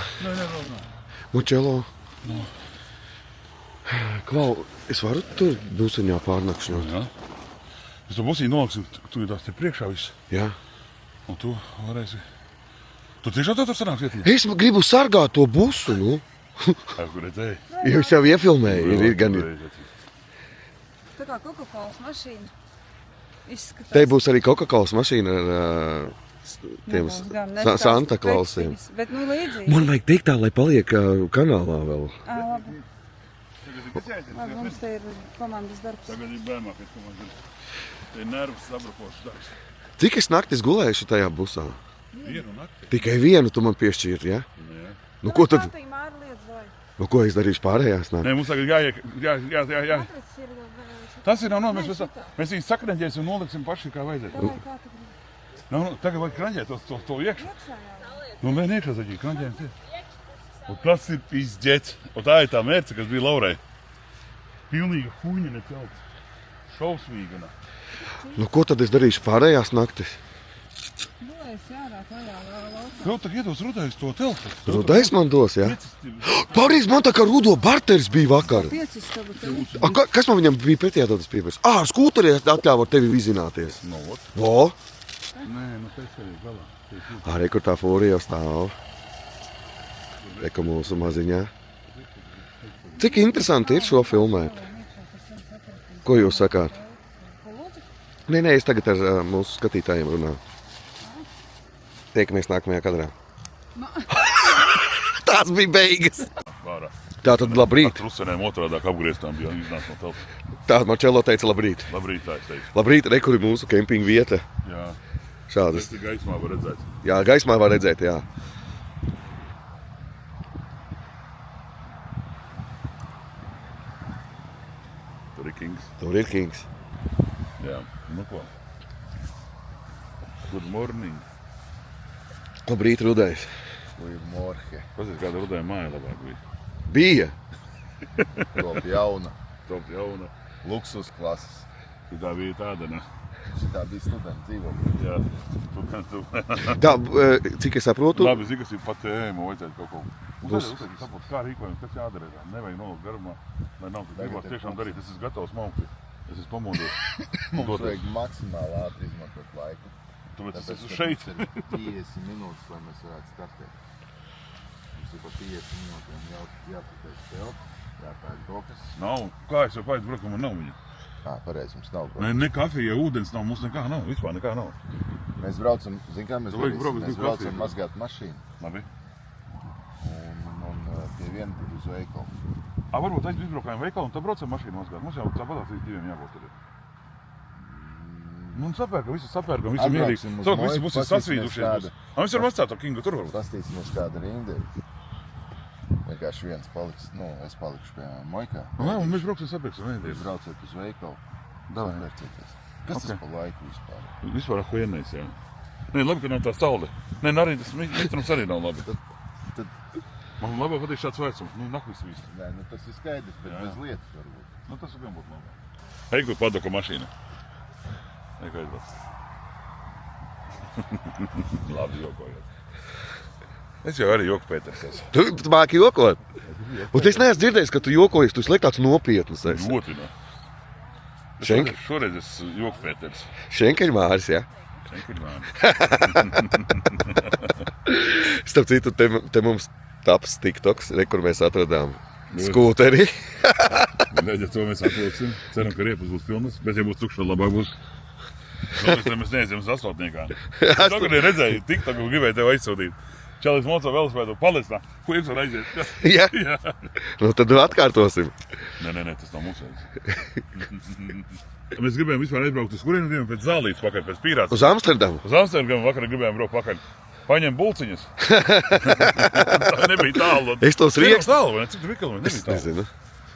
B: Mučelo. Klau, es varu tur busiņā pārnakšņot?
A: Jā. Es to busīju noliksim, tu ir tās te priekšā viss.
B: Jā.
A: Un tu varēsi... Tu tiešām tur sanāks vietiņā?
B: Es gribu sargāt to busu, nu.
A: Kur redzēji?
B: Jūs jau iefilmēji, ir gan...
D: Tā kā Coca-Colas mašīna izskatās.
B: Te būs arī Coca-Colas mašīna ar tiem Santa Clausiem.
D: Bet, nu, līdzīgi.
B: Man vajag teikt tā, lai paliek kanālā vēl.
D: Labi. Labi, mums te ir komandas darbs.
A: Tagad ir bēmā, pēc komandas darbs. Te ir nervus sabrukošs darbs.
B: Cik es naktis gulējuši tajā busā?
A: Vienu nakti.
B: Tikai vienu tu man piešķīri, ja?
A: Jā.
B: Nu, ko tad?
D: Tā māra liedz, vai?
B: Nu, ko es darīšu pārējās naktis?
A: Nē, mums tagad jā. Tas ir nav, mēs viņu sakreņģēsim un noliksim paši, kā vajadzētu. Nu, tagad vajag kraņģēt to iekšā. Nu, nē, iekšā zaļīgi, kraņģējam tie. Un tas ir pizdzets. Un tā ir tā mērce, kas bija Laurai. Pilnīga huņa necelts. Šausmīga.
B: Nu, ko tad es darīšu pārējās naktis?
D: Gulēs jārā tajā laukā.
A: Tev tā iedos Rudais to telpu.
B: Rudais man dos, jā? Pārējais man tā kā rudo barteris bija vakar. Kas man viņam bija pretī atdodas piepers? Skūterī atļāva ar tevi vizināties.
A: No, ot.
B: O?
A: Nē, nu pēc arī galā.
B: Arī kur tā fūra jau stāv. Reka mūsu maziņā. Cik interesanti ir šo filmēt? Ko jūs sakāt? Nē, es tagad ar mūsu skatītājiem runāju. Tiekamies nākamajā kadrā. Tās bija beigas. Tātad labrīt.
A: Ar trusenēm otrādāk apgrieztām bija iznāca no telpas.
B: Tā Marčelo teica labrīt.
A: Labrīt, tā es teicu.
B: Labrīt, re, kur ir mūsu kempinga vieta.
A: Jā.
B: Šādas.
A: Tas gaismā var redzēt.
B: Jā, gaismā var redzēt, jā.
A: Tur ir Kings.
B: Tur ir Kings.
A: Jā, nu ko? Good morning.
B: Labrīt, Rudais.
C: Good morning.
A: Kas ir kāda Rudai māja labāk bija?
B: Bija.
C: Top jauna.
A: Top jauna.
C: Luksus klases.
A: Tā bija tāda, ne?
C: Šitā bija studenta dzīvokļa.
A: Jā, tu.
B: Tā, cik es saprotu?
A: Labi, zini, kas ir patējumu, vajadzētu kaut ko. Mums vajadzētu sapot, kā rīkojums, kas jādara. Nevajag nolikt garumā, lai nav, kas gribās tiešām darīt. Es esmu gatavs maukti. Es esmu pamodot.
C: Mums vajag maksimāli ātri izmantot laiku.
A: Tāpēc es esmu šeit.
C: Ir 50 minūtes, lai mēs varētu startēt. Mums ir pa 50 minūtēm jāpateic telpu, jāpēc brokas.
A: Nav, kā es jau pēc brokuma nav viņa.
C: Pareizi, mums nav brokas.
A: Ne kafija, ūdens nav, mums nekā nav, vispār nekā nav.
C: Mēs braucam, zin kā mēs darīsim? Mēs braucam mazgāt mašīnu.
A: Labi.
C: Un pie viena tur uz veikalu.
A: Varbūt aiz izbraukājam veikalu un tad braucam mašīnu mazgāt. Mums jau tāpatās līdz diviem jābūt arī. Nu, sapērkam, visi mierīgi. Sauk, visi būs sasvīdušies. Mēs varam atstāt ar Kingu tur varbūt.
C: Pastīsimies, kāda rinda ir. Vienkārši viens paliks, es palikšu pie Moikā.
A: Un mēs brauksim sapērksim.
C: Jūs brauciet uz veikalu. Sapērcieties. Kas tas pa laiku vispār?
A: Vispār ahuienais, jā. Nē, labi, ka nav tā saule. Nē, arī tas mitrums arī nav labi. Man labāk patīk šāds vecums. Nu, nahvis viss.
C: Nē, nu tas ir skaidrs, bet bez lietas varbūt.
A: Nu, tas gan būtu labi. Ej, kur padaka mašīna. Ej, kā aizbrauc. Labi, jokojot. Es jau arī joku Pēters esmu.
B: Tu māki jokot? Un es neesmu dzirdējis, ka tu jokojies, tu esi tāds nopietns.
A: Ļoti, ne? Šoreiz es joku Pēters.
B: Šenkeļmāris, jā?
A: Šenkeļmāris.
B: Starp citu, te mums taps TikToks, kur mēs atradām skūteri.
A: Ja to mēs atvilksim, ceram, ka riepas būs pilnas, bet ja būs tukšs, vēl labāk būs. Mēs neaizjām uz asfaltniekā. Es tagad redzēju TikToku, gribēju tev aizsūtīt. Čalis moco velospēdu palicnā. Ko jums var aiziet?
B: Jā? Nu tad atkārtosim.
A: Nē, tas nav mūsējums. Mēs gribējām vispār aizbraukt uz kurienu, gribējām pēc Zālītes pakaļ, pēc Pīrāts.
B: Uz Amsterdamu?
A: Uz Amsterdamu vakarā gribējām braukt pakaļ. Paņem bulciņas. Tā nebija tālu.
B: Es tos riekstus...
A: Tālu, vai ne? Cik tu bija kilometri? Nebija tālu.
B: Es nezinu.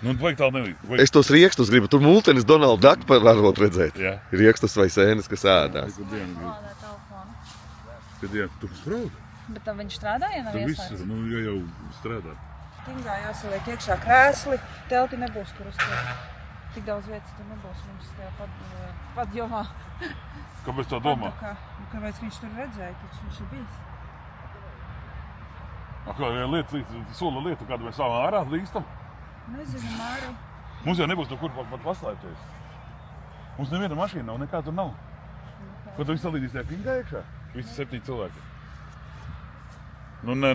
A: Nu, vajag tālu nebija.
B: Es tos riekstus gribu. Tur multenis Donaldu Daku varot redzēt.
A: Jā.
B: Riekstus vai sēnes, kas ēdās.
A: Kad jā, tu spraugi?
E: Bet tam viņš strādāja, nav ieslēgts?
A: Viss, nu, jau strādā.
D: Tingā jāsaliek iekšā krēsli, telti nebūs, kur uzstāt. Tik daudz vietas tur nebūs mums tajā padjomā.
A: Kāpēc tā domā?
D: Kāpēc viņš tur redzēja, taču viņš ir bijis.
A: Kā sola lietu, kādu mēs sāvām ārā līstam?
D: Nezinu, Māri.
A: Mums jau nebūs no kur pat paslēpties. Mums neviena mašīna nav, nekā tur nav. Ko tu visu salīdīs tajā Tingā iekšā? Visi 7 cilvēki. Nu, nē.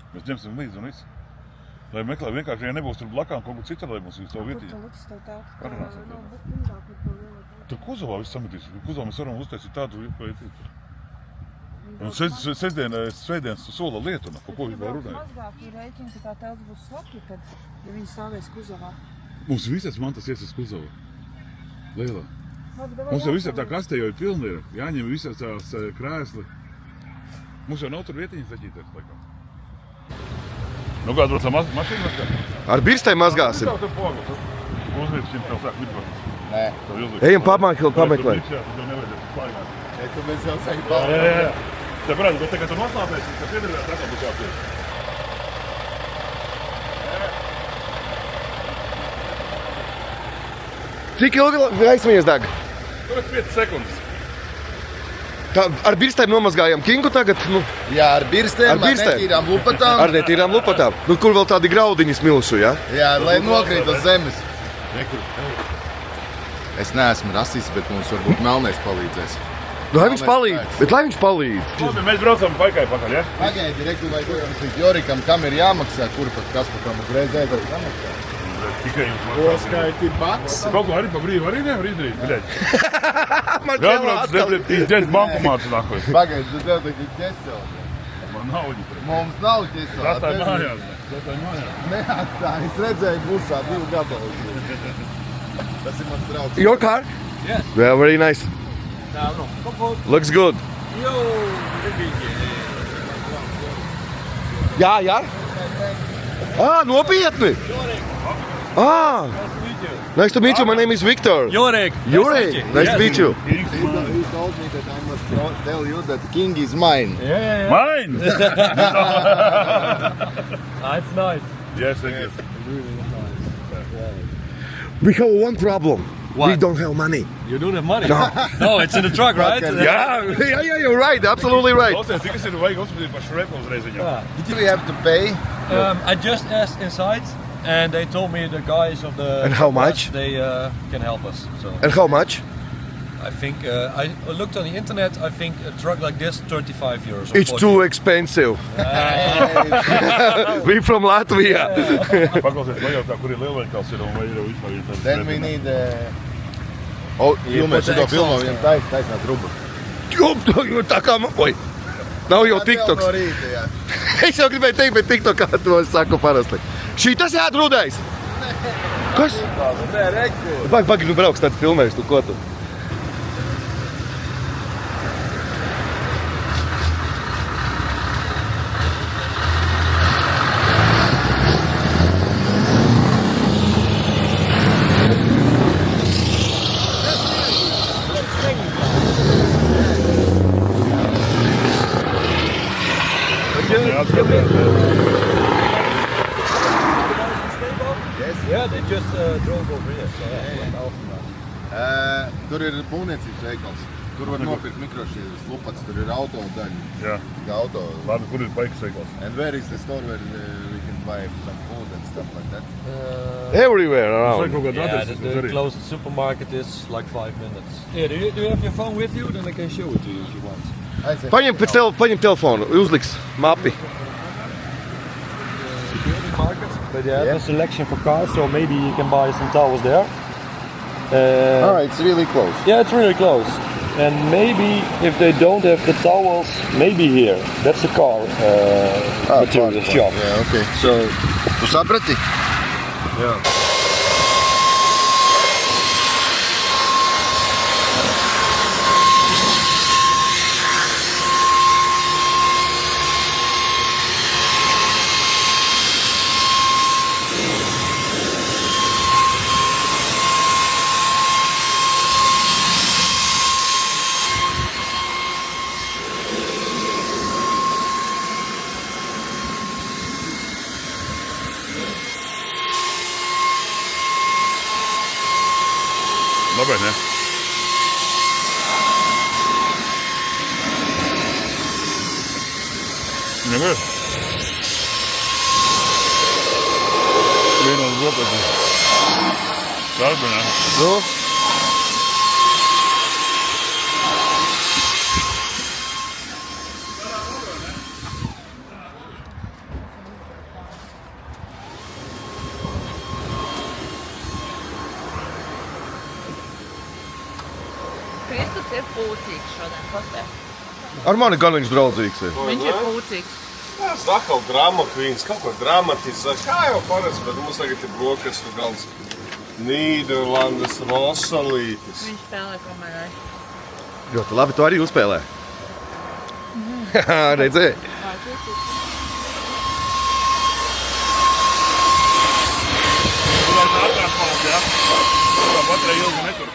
A: Mēs ņemsim līdzi un visu. Lai meklē vienkārši, ja nebūs tur blakām kaut kur citur, lai mums visu to vietiņu.
D: Kur tu liks tev tā?
A: Tur Kuzovā viss sametīs. Kuzovā mēs varam uztaisīt tādu vietīt. Un svētdienas sola lietu, par ko vispār runāja.
D: Mazgāki rēķini, ka tā telts būs slapja, tad, ja viņi stāvēs Kuzovā.
A: Mums visas mantas ies uz Kuzovā. Lielā. Mums jau visā tā kastē jau ir pilna ir. Jāņem visas tās krēsli. Mums jau nav tur vietiņas saķīties, laikam. Nu kā, braucam mašīnu mazgāt?
B: Ar birstēm mazgāsim.
A: Tev pogu. Uzliec šim tev sāk lidot.
C: Nē.
B: Ejam pameklēt.
A: Tev nevajadzētu klaigāt.
C: Tu mēs jau sākam
A: Jā. Tev varētu, bet tagad tu noslāpēsi, ka piedalījās tā būs jāpies.
B: Cik ilgi gaismiņas deg?
A: Tur ir 5 sekundes.
B: Tā, ar birstēm nomazgājām Kingu tagad? Nu,
C: Jā, ar birstēm, ar netīrām lupatām.
B: Ar netīrām lupatām. Nu, kur vēl tādi graudiņi smilšu, jā?
C: Jā, lai nokrīt uz zemes. Es neesmu rasists, bet mums varbūt Melnais palīdzēs.
B: Nu, lai viņš palīdz, bet lai viņš palīdz.
A: Labi, mēs braucam paikai pakaļ, ja?
C: Pagaidi, rektu, vai Jorikam, kam ir jāmaksā, kur pat kas par kam uzreiz ēdot jāmaksā?
A: Tikai jums
C: Poskaiti baks.
A: Kaut ko arī pa brīvu arī nevar izdarīt, bļaļ.
B: Marcelo atkal.
A: Ģēs bankomāts nākojas.
C: Pagaidi, tu tev tagad ķeseli.
A: Man nav ģi.
C: Mums nav ķeseli.
A: Atstāj mājās.
C: Neatstāj, es redzēju busā 2 gabalus. Tas ir mans draugs.
B: Your car?
K: Yes.
B: Yeah, very nice. Looks good. Jā. Nopietni! Nice to meet you. My name is Victor.
K: Jurek.
B: Nice to meet you.
C: He told me that I must tell you that King is mine.
K: Yeah.
A: Mine!
K: It's nice.
A: Yes, thank you.
B: We have one problem.
K: What?
B: We don't have money.
K: You don't have money?
B: No.
K: No, it's in the truck, right?
B: Yeah, you're right. Absolutely right.
A: Klausies, cik es ir vajag uzspēlēt par šrepu uzreiz viņam?
C: Do we have to pay?
K: I just asked inside, and they told me the guys of the...
B: And how much?
K: They can help us. So
B: And how much?
K: I think, I looked on the internet, I think a truck like this, 35 euros. or
B: It's
K: 40.
B: too expensive. We from Latvia.
A: Paklausies, pajautā, kur ir lielveikals ir un vai ir vispār ir tas...
C: Then we need... Filmē šito filmu, viņam taisnāt rubu.
B: Tā kā man... Oi. Nav jau TikToks.
C: No rīta, jā.
B: Es jau gribēju teikt, bet TikTokā to es saku parasti. Šitas jādrūdais? Kas?
C: Nē, reku.
B: Pagi, nu brauks, tad filmēs, tu ko tu?
K: Yeah, they just drove over here. So,
C: Tur ir būvniecības veikals. Tur var nopirkt mikrošķīdus, lupats, tur ir auto daļa.
A: Jā.
C: Auto.
A: Labi, kur ir baigas veikals?
C: And where is the store where we can buy some food and stuff like that?
B: Everywhere
A: Vai
B: around.
A: kaut kāda
K: Yeah,
A: adrese
K: the
A: arī?
K: closest supermarket is like 5 minutes. Yeah, do you have your phone with you? Then I can show it to you if you want.
B: Paņem telefonu, uzliks mapi.
K: Market, but they have a selection for cars, so maybe you can buy some towels there.
C: It's really close.
K: Yeah, it's really close. And maybe if they don't have the towels, maybe here. That's a car material shop.
C: Yeah, okay.
K: So,
C: Tu saprati?
K: yeah.
A: Labi, ne? Nevar? Vienu uz lopatni. Darbi, ne?
B: Nu?
D: Kristups ir pūcīgs šodien, pastāv.
B: Ar mani gan viņš draudzīgs ir.
D: Viņš ir pūcīgs.
G: Es atkal drama queens, kaut ko dramatizēt. Kā jau parasti, bet mums tagad ir brokastu galds. Nīderlandes rosalītis.
D: Viņš spēlē kamerai.
B: Ļoti labi, tu arī uzspēlē. Redzēji?
A: Tur ir atrapās, jā? Tā baterija ilgi netur.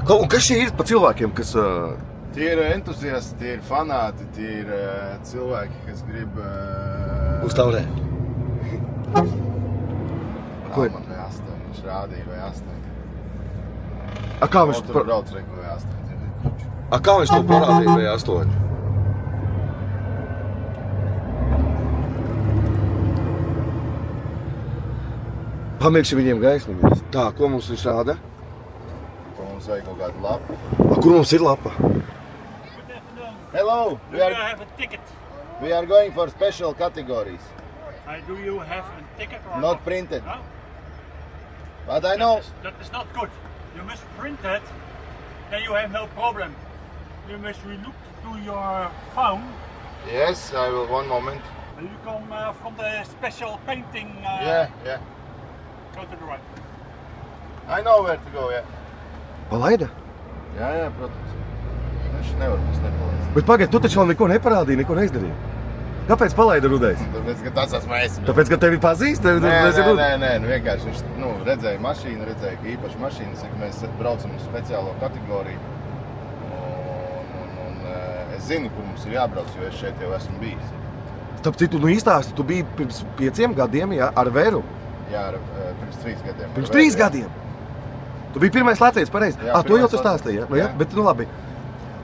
B: Un kas šie ir pa cilvēkiem, kas...
C: Tie ir entuziasti, tie ir fanāti, tie ir cilvēki, kas grib...
B: Uztaurē.
C: Alman vai 8, viņš rādīja vai 8.
B: Kā viņš...
C: Tur brauc reku vai 8.
B: Kā viņš to parādīja vai 8? Pamēģi viņiem gaismiņas. Tā, ko mums viņš rāda?
C: Mums vajag kaut kādu lapu.
B: Kur mums ir lapa?
C: Hello!
J: Do you have a ticket?
C: We are going for special categories.
J: Do you have a ticket or
C: Not printed.
J: No?
C: But I know...
J: That is not good. You must print it, then you have no problem. You must look to your phone.
C: Yes, I will. One moment.
J: You come from the special painting.
C: Yeah.
J: Go to the right.
C: I know where to go, yeah.
B: Palaida?
C: Jā, protams. Viņš nevar mums nepalaist.
B: Bet pagaid, tu taču vēl neko neparādīji, neko neizdarīji. Kāpēc palaida rudējs?
C: Tāpēc, ka tas esmu es.
B: Tāpēc, ka tevi pazīst?
C: Nē, vienkārši viņš redzēja mašīnu, redzēja, ka īpaši mašīna, saka, mēs braucam uz speciālo kategoriju. Un es zinu, kur mums ir jābrauc, jo es šeit jau esmu bijis.
B: Starp citu, īstāsti, tu biji pirms 5 gadiem, jā, ar Veru?
C: Jā, pirms 3 gadiem.
B: Pirms 3 gadiem? Tu biji pirmais Latvijas, pareizi? To jau tu stāstīji, jā? Jā, bet nu labi.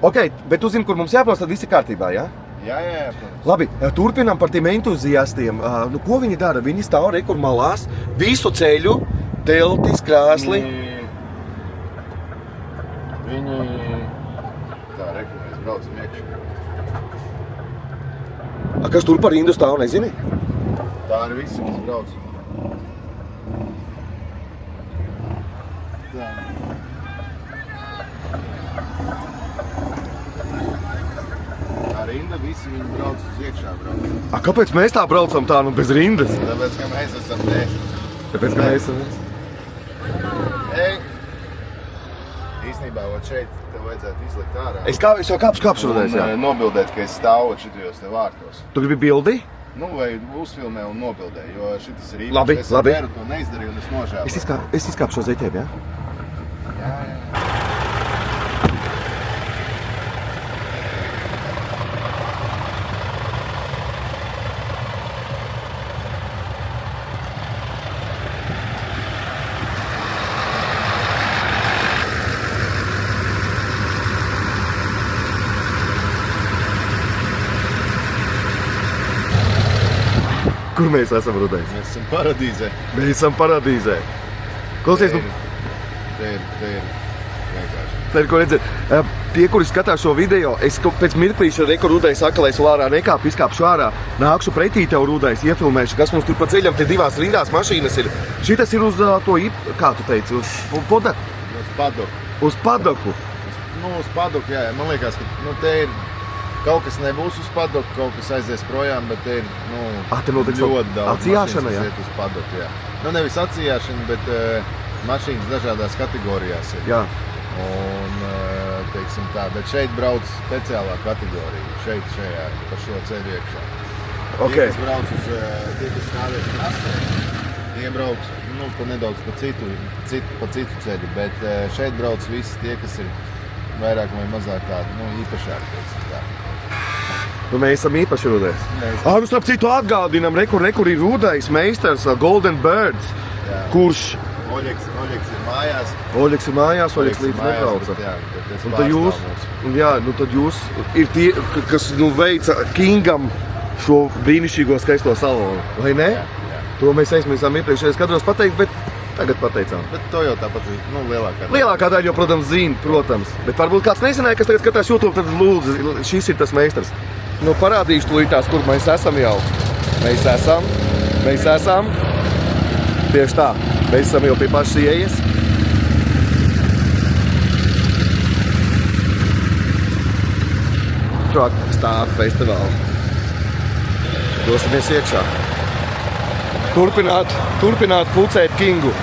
B: Ok, bet tu zini, kur mums jābrauc, tad viss ir kārtībā, jā?
C: Jā, protams.
B: Labi, turpinām par tiem entuziastiem. Ko viņi dara? Viņi stāv rekur malās, visu ceļu, teltis, krāsli.
C: Viņi... Tā, rekur, mēs braucam iekšā.
B: Kas tur par rindu stāv, nezini?
C: Tā arī visi, kas brauc. Tā. visi viņi brauc uz iekšā brauc.
B: A, kāpēc mēs tā braucam tā, nu bez rindas?
C: Tāpēc, ka mēs esam dēļ.
B: Tāpēc, ka mēs esam...
C: Ei! Īstenībā, ot šeit tev vajadzētu izlikt ārā.
B: Es jau kāpšu rudais, jā.
C: Un nobildēt, ka es stāvu šitajos te vārtos.
B: Tu gribi bildi?
C: Nu, vai uzfilmē un nobildē, jo šitas ir īpaši.
B: Labi,
C: es
B: labi.
C: Veru to neizdarīju un es nožēloju.
B: Es izkāpšu uz zeķiem, jā?
C: Jā.
B: Kur mēs esam rudais?
C: Mēs esam paradīzē.
B: Mēs esam paradīzē. Klausies, nu...
C: Te ir vienkārši.
B: Tā ir ko redzēt. Tie, kuri skatās šo video, es pēc mirklīša reku rudais akalēs vēl ārā nekāpu, izkāpšu ārā, nākšu pretī tev rudais, iefilmēšu, kas mums tur pa ceļam, te divās rindās mašīnas ir. Šitas ir uz to, kā tu teici, uz podaku?
C: Uz padoku.
B: Uz padoku?
C: Uz padoku, jā. Man liekas, ka te ir kaut kas nebūs uz padoku, kaut kas aizies projām, bet te ir ļoti daudz
B: acijāšana,
C: mašīnas, kas iet uz padoku, jā. Nu, nevis acijāšana, bet mašīnas dažādās kategorijās ir.
B: Jā.
C: Un, teiksim tā, bet šeit brauc speciālā kategorija, šajā, pa šo ceļu iekšā.
B: Okay.
C: Tie, kas brauc uz, tie, kas stāvēs trasē, tie brauc, nu, pa nedaudz pa citu ceļu, bet šeit brauc visi tie, kas ir vairāk vai mazāk tādi, nu, īpašāk, teiksim tā.
B: Nu, mēs esam īpaši rudais. Nu, starp citu atgādinam, rekur ir rudais meistars Golden Birds,
C: jā.
B: Kurš...
C: Oļeks ir mājās.
B: Oļeks ir mājās, Oļeks līdz nebrauca. Un tad jūs, tad jūs ir tie, kas veica Kingam šo brīnišķīgo skaisto salonu, vai ne?
C: Jā.
B: To mēs esam iepriekšējos kadros pateikt, bet tagad pateicām.
C: Bet to jau tāpat, lielākā daļa.
B: Lielākā daļa jau, protams, zina, protams. Bet varbūt kāds nezināja, kas tagad skatās YouTube, tad lūdzu, šis ir tas meistars. Nu, parādīšu tūlītās, kur mēs esam jau. Mēs esam. Tieši tā. Mēs esam jau pie pašas ieejas. Truck Stop Festival. Dosimies iekšā. Turpināt pucēt Kingu.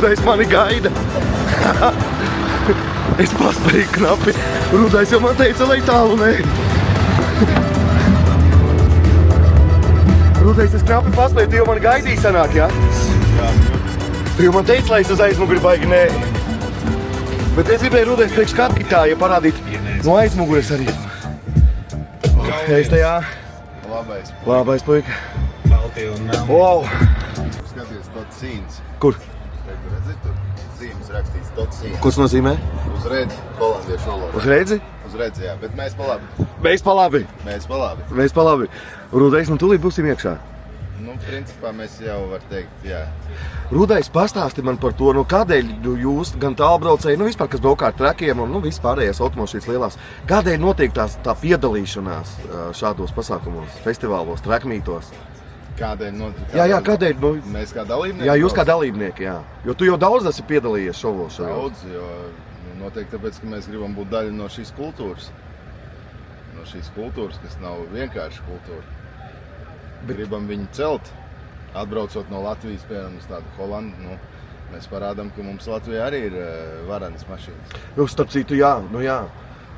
B: Rudais mani gaida. Es paspēju knapi. Rudais jau man teica, lai tālu nē. Rudais, es knapi paspēju, tu jau mani gaidīji sanāk, jā? Tu jau man teici, lai es uz aizmuguri baigi nē. Bet es gribēju Rudais priekš skatītāja parādīt no aizmuguras arī. Es tajā. Labais puika.
C: Baltija un melna.
B: Wow.
C: Skaties, tot cīns.
B: Kur?
C: Redzi, tur zīmes rakstīts tot cīns.
B: Ko tas nozīmē?
C: Uz redzi, holandiešu valodā.
B: Uz redzi?
C: Uz redzi, jā, bet mēs pa labi.
B: Mēs pa labi. Mēs pa labi. Rudais, nu tūlīt būsim iekšā.
C: Nu, principā mēs jau var teikt, jā.
B: Rudais, pastāsti man par to, nu kādēļ jūs, gan tālbraucēji, nu vispār, kas braukā ar trekiem un vispārējās automašīnas lielās, kādēļ notiek tā piedalīšanās šādos pasākumos, festivālos, trekmītos?
C: Kādēļ notiek?
B: Jā, kādēļ? Nu,
C: mēs kā dalībnieki?
B: Jā, jūs kā dalībnieki, jā. Jo tu jau daudz esi piedalījies šovos.
C: Daudz, jo noteikti tāpēc, ka mēs gribam būt daļa no šīs kultūras. No šīs kultūras, kas nav vienkārši kultūra. Gribam viņu celt. Atbraucot no Latvijas, piemēram, uz tādu Holandu, nu, mēs parādām, ka mums Latvijā arī ir varenas mašīnas.
B: Nu, starp citu, jā, nu jā.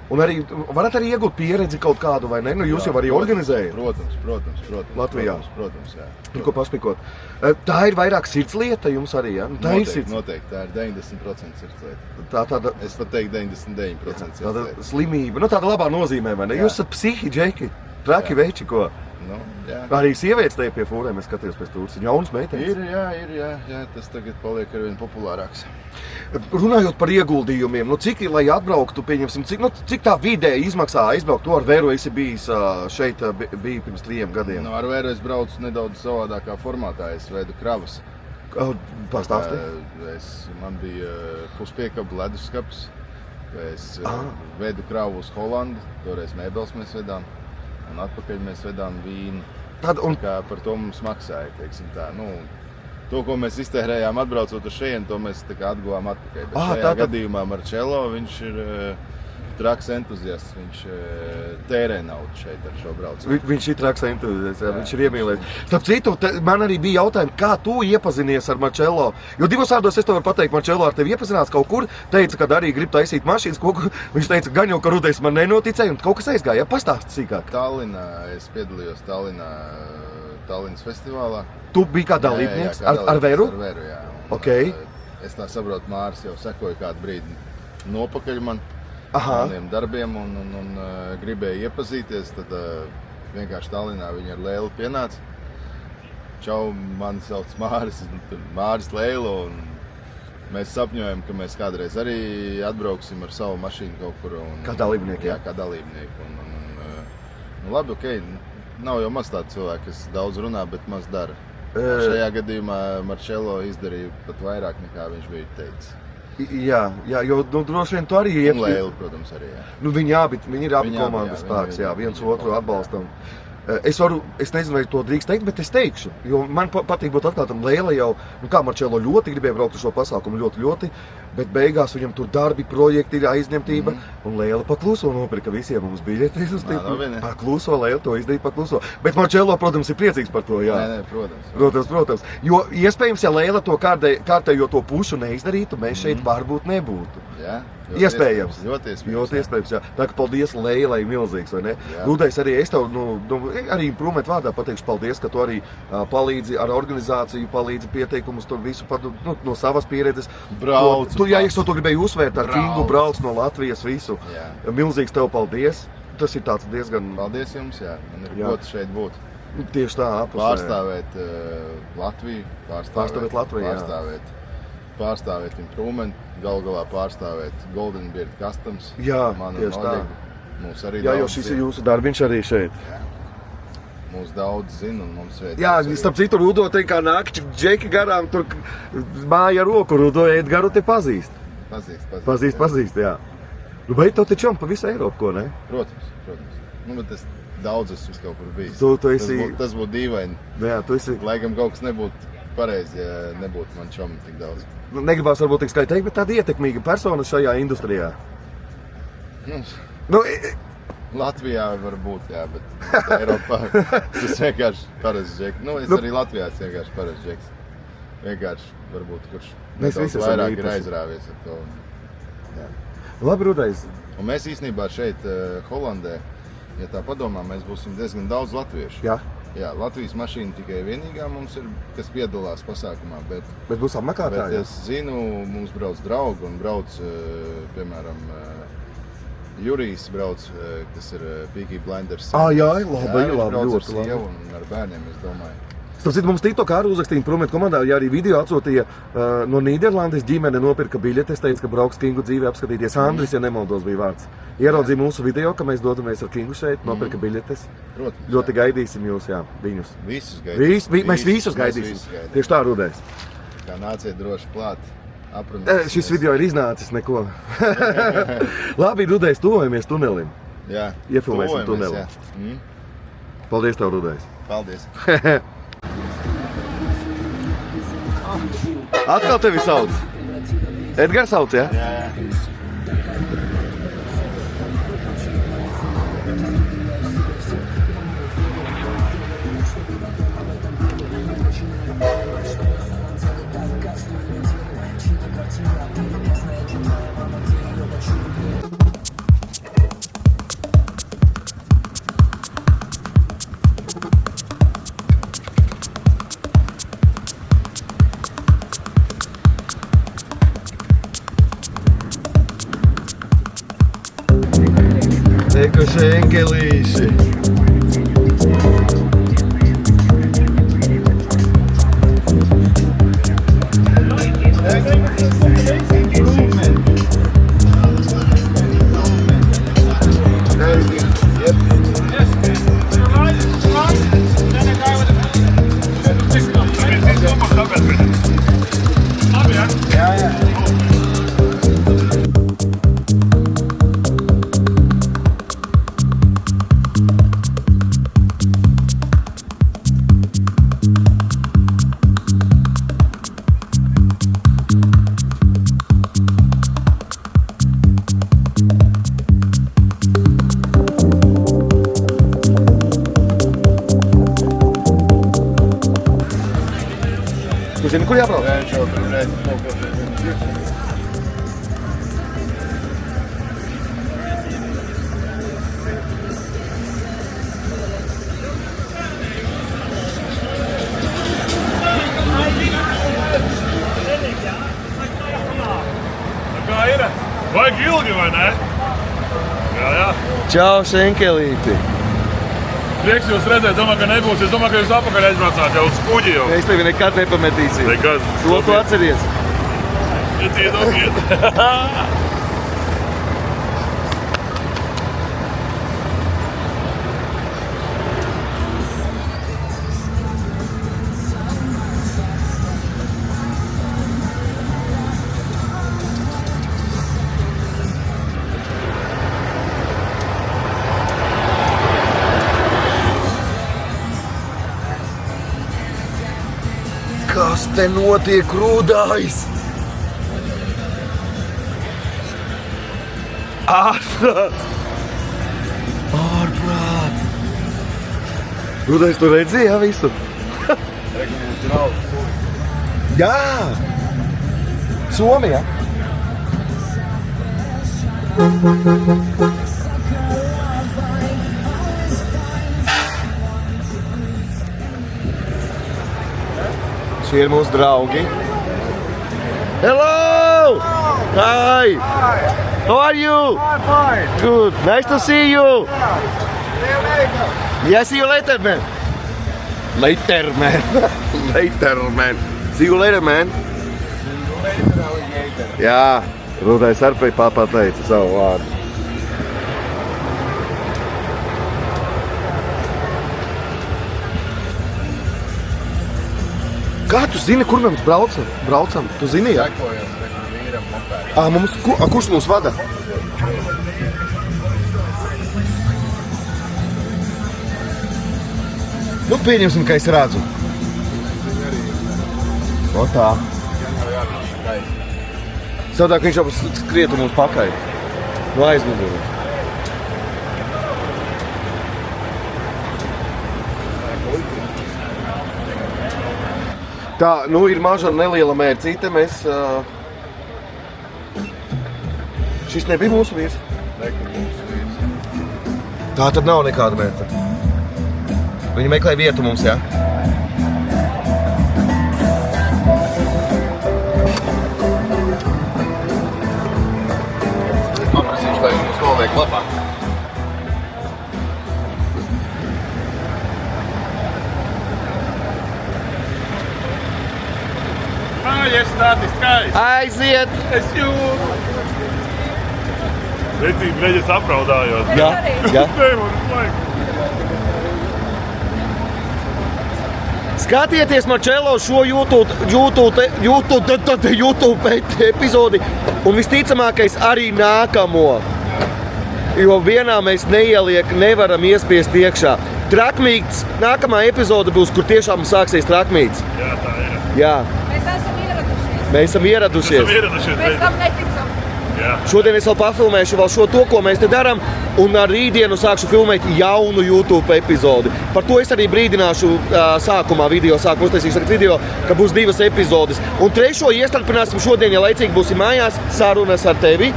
B: Un arī, varat arī iegūt pieredzi kaut kādu, vai ne? Nu, jūs jau arī organizējat.
C: Protams.
B: Latvijā.
C: Protams, jā.
B: Nu, ko paspikot. Tā ir vairāk sirdslieta jums arī, jā? Tā
C: noteikti, tā ir 90% sirdslieta.
B: Tāda,
C: es pat teiktu 99% sirdslieta.
B: Tāda slimība, nu tāda labā nozīmē, vai ne? Jūs esat psihi, džeki, traki veči, ko?
C: Nu, jā.
B: Arī sievietes te pie fūrēm, es skatījos pēc tūras. Jaunas meitenes.
C: Jā, tas tagad paliek arvien populārāks.
B: Runājot par ieguldījumiem, nu cik, lai atbrauktu, pieņemsim, cik tā vidēji izmaksā aizbraukt? Tu ar Vēru esi bijis šeit, bija pirms 3 gadiem.
C: Nu, ar Vēru es braucu nedaudz savādākā formātā, es vedu kravas.
B: Pastāsti?
C: Man bija puspiekabu leduskaps, es vedu kravu uz Holandu, toreiz mēbeles mēs vedām. Un atpakaļ mēs vedām vīnu. Kā par to mums maksāja, teiksim tā. Nu, to, ko mēs iztērējām atbraucot uz šeien, to mēs tā kā atguvām atpakaļ. Bet šajā gadījumā Marcello, viņš ir traks entuziasts, viņš tērē naudu šeit ar šo braucienu.
B: Viņš ir traks entuziasts, jā, viņš ir iemīlējis. Starp citu, man arī bija jautājumi, kā tu iepazinies ar Marcello? Jo 2 vārdos es to varu pateikt, Marcello ar tevi iepazinās kaut kur, teica, ka arī grib taisīt mašīnas, viņš teica, gan jau, ka Rudais man nenoticēja, un kaut kas aizgāja, pastāsti sīkāk.
C: Tallinā, es piedalījos Tallinas festivālā.
B: Tu biji kā dalībnieks? Ar Vēru?
C: Ar Vēru, jā.
B: Ok.
C: Es tā saprotu, Māris jau sekoja kādu brīdi nopakaļ maniem darbiem un gribēja iepazīties, tad vienkārši Tallinā viņa ar Lēlu pienāca. Čau, mani sauc Māris Lēlu, un mēs sapņojam, ka mēs kādreiz arī atbrauksim ar savu mašīnu kaut kur.
B: Kā dalībnieki?
C: Jā, kā dalībnieki. Labi, ok, nav jau maz tādu cilvēku, kas daudz runā, bet maz dara. Šajā gadījumā Marcello izdarīja pat vairāk nekā viņš bija teicis.
B: Jā, jo droši vien tu arī iet.
C: Un Lēlu, protams, arī, jā.
B: Nu, viņi ir abi komandas spēks, jā, viens otru atbalstam. Es nezinu, vai to drīkst teikt, bet es teikšu, jo man patīk būt atklātam. Lēla jau, kā Marcello ļoti gribēja braukt uz šo pasākumu, ļoti, bet beigās viņam tur darbi, projekti, aizņemtība, un Lēla pakluso nopirka visiem mums biļetes uz tīk. Pakluso, Lēla to izdarīja pakluso. Bet Marcello, protams, ir priecīgs par to, jā.
C: Nē, protams.
B: Protams. Jo iespējams, ja Lēla to kārtējo to pušu neizdarītu, mēs šeit varbūt nebūtu.
C: Jā.
B: Iespējams.
C: Ļoti
B: iespējams, jā. Tā kā paldies Lēlai milzīgs, vai ne? Rudais, arī es tev, arī Prūmēt vārdā pateikšu paldies, ka tu arī palīdzi ar organizāciju, palīdzi pieteikumus, tur visu no savas pieredzes. Jā, es to gribēju uzsvērt ar Kingu, brauc no Latvijas visu. Jā. Milzīgs tev paldies. Tas ir tāds diezgan...
C: Paldies jums, jā. Man ir gods šeit būt.
B: Tieši tā, apusē.
C: Pārstāvēt Latviju, pārstāvēt Improvement, galā pārstāvēt Golden Beard Customs.
B: Jā, tieši tā.
C: Mūs arī
B: jā, jo šis ir jūsu darbiņš arī šeit.
C: Jā. Mūs daudz zina un mums veids.
B: Jā, starp citu, Rudo te kā nāk džeki garām, tur māja roku, Rudo Edgaru te pazīst. Pazīst, jā. Nu, bet to taču pa visu Eiropu, ko, ne?
C: Protams. Nu, bet es daudz esmu kaut kur bijis.
B: Tu esi...
C: Tas būtu dīvaini.
B: Jā, tu esi...
C: Laikam kaut kas nebūtu pareizi, ja nebūtu man čomi tik daudz.
B: Nu, negribās varbūt tik skaļi teikt, bet tāda ietekmīga persona šajā industrijā.
C: Latvijā var būt, jā, bet Eiropā tas vienkārši parasts džeks. Nu, es arī Latvijā esmu vienkārši parasts džeks. vienkārši varbūt kurš
B: Mēs
C: nedaudz
B: visi esam
C: vairāk ir
B: īpaši.
C: aizrāvies ar to. Jā.
B: Labi, Rudais.
C: Un mēs īstenībā šeit, Holandē, ja tā padomā, mēs būsim diezgan daudz latviešu.
B: Jā.
C: Jā, Latvijas mašīna tikai vienīgā mums ir, kas piedalās pasākumā, bet
B: būs apmeklētāji.
C: es zinu, mums brauc draugi un brauc, piemēram, Jurijs brauc, kas ir Peaky Blinders.
B: Jā, labi,
C: viņš
B: labi,
C: brauc ar
B: ļoti labi.
C: sievu un ar bērniem, es domāju.
B: Starp citu, mums TikTokā arī uzrakstīja prometu komandā, ja arī video atsūtīja no Nīderlandes ģimene nopirka biļetes, teica, ka brauks Kingu dzīvi apskatīties. Andris, ja nemaldos, bija vārds. Ieraudzīja mūsu video, ka mēs dodamies ar Kingu šeit, nopirka biļetes.
C: Protams,
B: ļoti gaidīsim jūs, jā, viņus.
C: Visus gaidīsim.
B: Mēs visus gaidīsim. Tieši tā, Rudais.
C: Kā nāciet droši klāt, aprunāsimies.
B: Šis video ir iznācis neko. Labi, Rudais, tuvojamies tunelim.
C: Jā,
B: Iefilmēsim
C: tuvojamies,
B: tuneli.
C: jā.
B: Paldies tev, Rudais.
C: Paldies.
B: Atkal tevi sauc? Edgars sauc, ja?
C: Jā.
B: Eko šenkelīši. Tu zini, kur jābrauc?
C: Jā, viņš jau redz kaut ko.
A: Kā ir? Vajag ilgi, vai ne? Jā.
B: Čau, šenkelīti.
A: Prieks jūs redzēt, domāju, ka nebūs. Es domāju, ka jūs apakaļ aizbraucāt jau uz kuģi jau.
B: Mēs tevi nekad nepametīsim.
A: Nekad.
B: To tu atceries.
A: Iedokiet.
B: Kas te notiek, Rudais? Ārprāt! Ārprāt! Rudais, tu redzēji, jā, visu? Jā! Somija! Šie ir mūsu draugi. Hello! Hi! How are you?
L: I'm fine.
B: Good. Nice to see you.
L: See you later.
B: Yeah, see you later, man. Later, man. Later, man. See you later, man. Jā, Rudais arī pateica savu vārdu. Kā tu zini, kur mēs braucam? Tu zini, jā?
C: Sekojam, vīram mopēdi.
B: Mums, kurš mūs vada? Nu, pieņemsim, ka es redzu. O tā. Savādāk viņš jau skrietu mums pakaļ. Nu, aizmugurē. Tā, nu ir maža neliela mērcīte, mēs... Šis nebija mūsu vīrs? Tā tad nav nekāda mērce. Viņi meklē vietu mums, jā? Paprasīšu, lai mums noliek lapā.
A: Es tādi skaisti.
B: Aiziet!
A: Es jūtu. Recīgi, neģis apraudājot.
B: Jā, jā. Skatieties Marcello šo YouTube epizodi un visticamākais arī nākamo. Jo vienā mēs nevaram iespiest iekšā. Trakmīts, nākamā epizode būs, kur tiešām sāksies trakmīts.
A: Jā, tā ir.
B: Jā.
D: Mēs esam ieradušies. Mēs tam neticam.
A: Jā.
B: Šodien es vēl pafilmēšu šo to, ko mēs te darām, un ar rītdienu sākšu filmēt jaunu YouTube epizodi. Par to es arī brīdināšu video sākumā uztaisīšu video, ka būs 2 epizodes. Un 3. iestrādināsim šodien, ja laicīgi būsim mājās, sarunas ar tevi,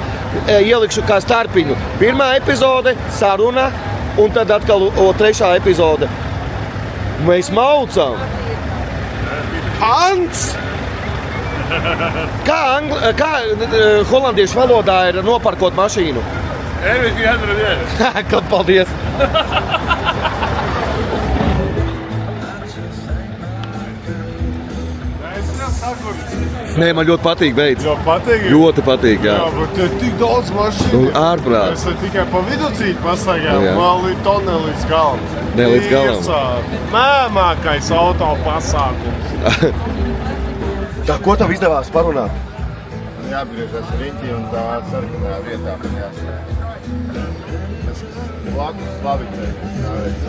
B: ielikšu kā starpiņu. 1. epizode, saruna, un tad atkal 3. epizode. Mēs maucam. Hans! Kā holandiešu valodā ir noparkot mašīnu? Kad paldies! Nē, man ļoti patīk beidz.
G: Jo, patīk?
B: Ļoti patīk, jā.
G: Jā, bet ir tik daudz mašīnu.
B: Nu, ārprāt.
G: Mēs tikai pa viducīt pastaigājām, vēl līdz tone līdz galam.
B: Ne līdz galam.
G: Mēmākais auto pasākums.
B: Tā, ko tev izdevās parunāt?
C: Jābriežas riņķi un tā sarkanā vietā man jāstāv. Tas blakus Slavicei jāveic.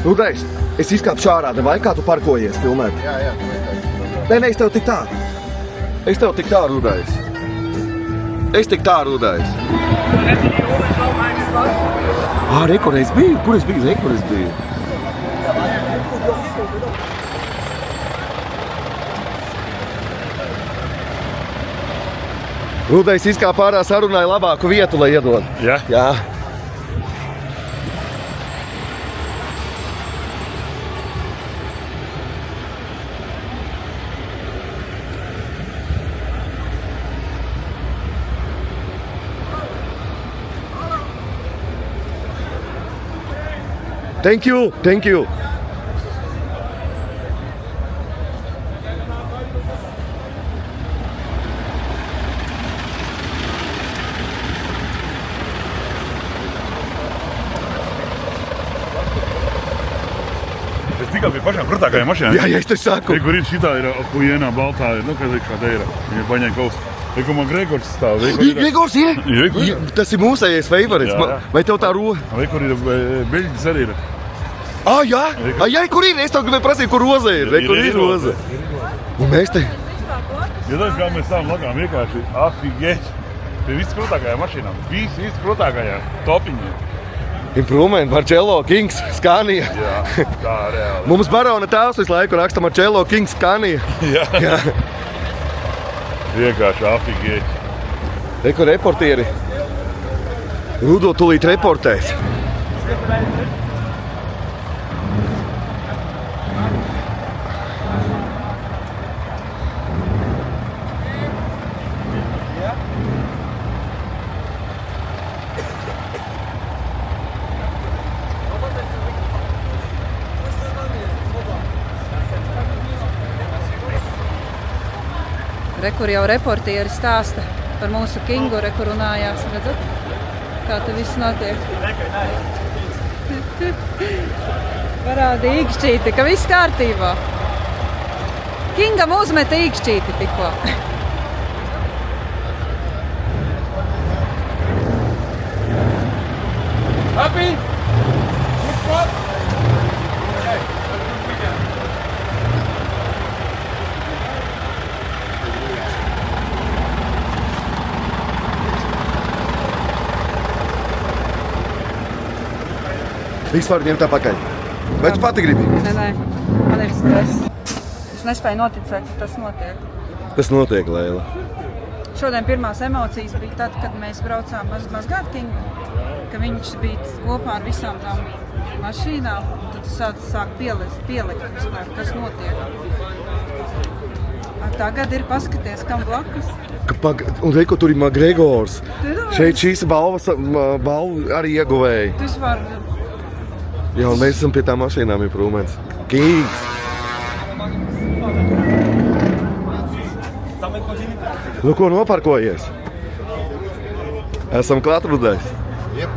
B: Rudais, es izkāpšu ārā, vai kā tu parkojies filmēt?
C: Jā.
B: Nē, es tev tik tā. Rudais. Es tik tā, Rudais. Re, kur es biju? Kur es biju? Rudais izkāp ārā, sarunāja labāku vietu, lai iedod.
A: Jā?
B: Jā. Thank you.
A: Es tikai pie pašām krūtākajām mašīnām.
B: Jā, es te saku.
A: Kur ir šitā ir huienā, baltā, kāda ir. Viņa paņēma kaut ko, man Gregors stāv.
B: Gregors ir? Tas ir mūsējais favorits. Vai tev tā roha?
A: Vai kur ir Beļģis arī ir?
B: Jā, kur ir? Es tev gribēju prasīt, kur roze ir. Kur ir roze? Un mēs te...
A: Ja tas, kā mēs stāvam lagām vienkārši afigēķi. Pie viskrūtākajām mašīnām. Viskrūtākajām topiņiem.
B: Improvement, Marcello, Kings, Scania.
A: Jā, tā reāli.
B: Mums barona tēvs visu laiku raksta Marcello, Kings, Scania.
A: Jā. Vienkārši afigēķi.
B: Kur reportieri. Rudo tulīt reportēs.
D: Kur jau reportieri stāsta par mūsu Kingu, kur runājās, redzat? Kā te viss notiek. Parāda īkšķīti, ka viss kārtībā. Kingam uzmeta īkšķīti tikko.
M: Happy? Good spot? Okay, have a good weekend.
B: Vispār ņemt atpakaļ. Vai tu pati gribi?
D: Nē, man ir stress. Es nespēju noticēt, ka tas notiek.
B: Tas notiek, Leila.
D: Šodien pirmās emocijas bija tad, kad mēs braucām mazgāt Kingu, ka viņš bija kopā ar visām tām mašīnām. Tad sāk pielikt vispār, kas notiek. Tagad ir paskaties, kam blakus.
B: Un reko, tur ir Magregors.
D: Tur
B: Šeit šīs balvu arī ieguvēja.
D: Tu vispār...
B: Jā, un mēs esam pie tām mašīnām ieprūmēts. Kings! Nu, ko noparkojies? Esam klatrudēs.
C: Jep.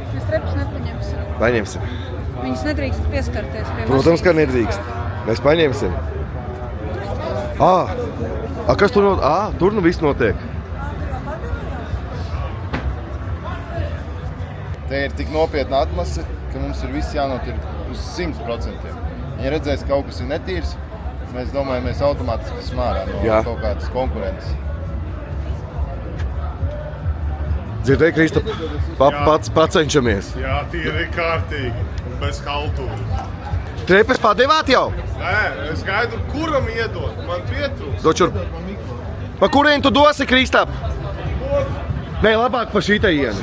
D: Mēs trepus nepaņemsim.
B: Paņemsim.
D: Viņus nedrīkst pieskarties pie mašīnas.
B: Protams, ka nedrīkst. Mēs paņemsim. Kas tur notiek? Tur nu viss notiek.
C: Te ir tik nopietna atmase, ka mums ir viss jānotir uz 100%. Ja redzēs, ka kaut kas ir netīrs, mēs domājam, mēs automātiski smārā no kaut kādas konkurences.
B: Dzirdēji, Krista, pats pacenšamies.
G: Jā, tīri kārtīgi, bez haltūras.
B: Trepes padevāt jau?
G: Nē, es gaidu, kuram iedot, man pietrūks.
B: Dočur. Pa kurien tu dosi, Kristap? Nē, labāk pa šitaienu.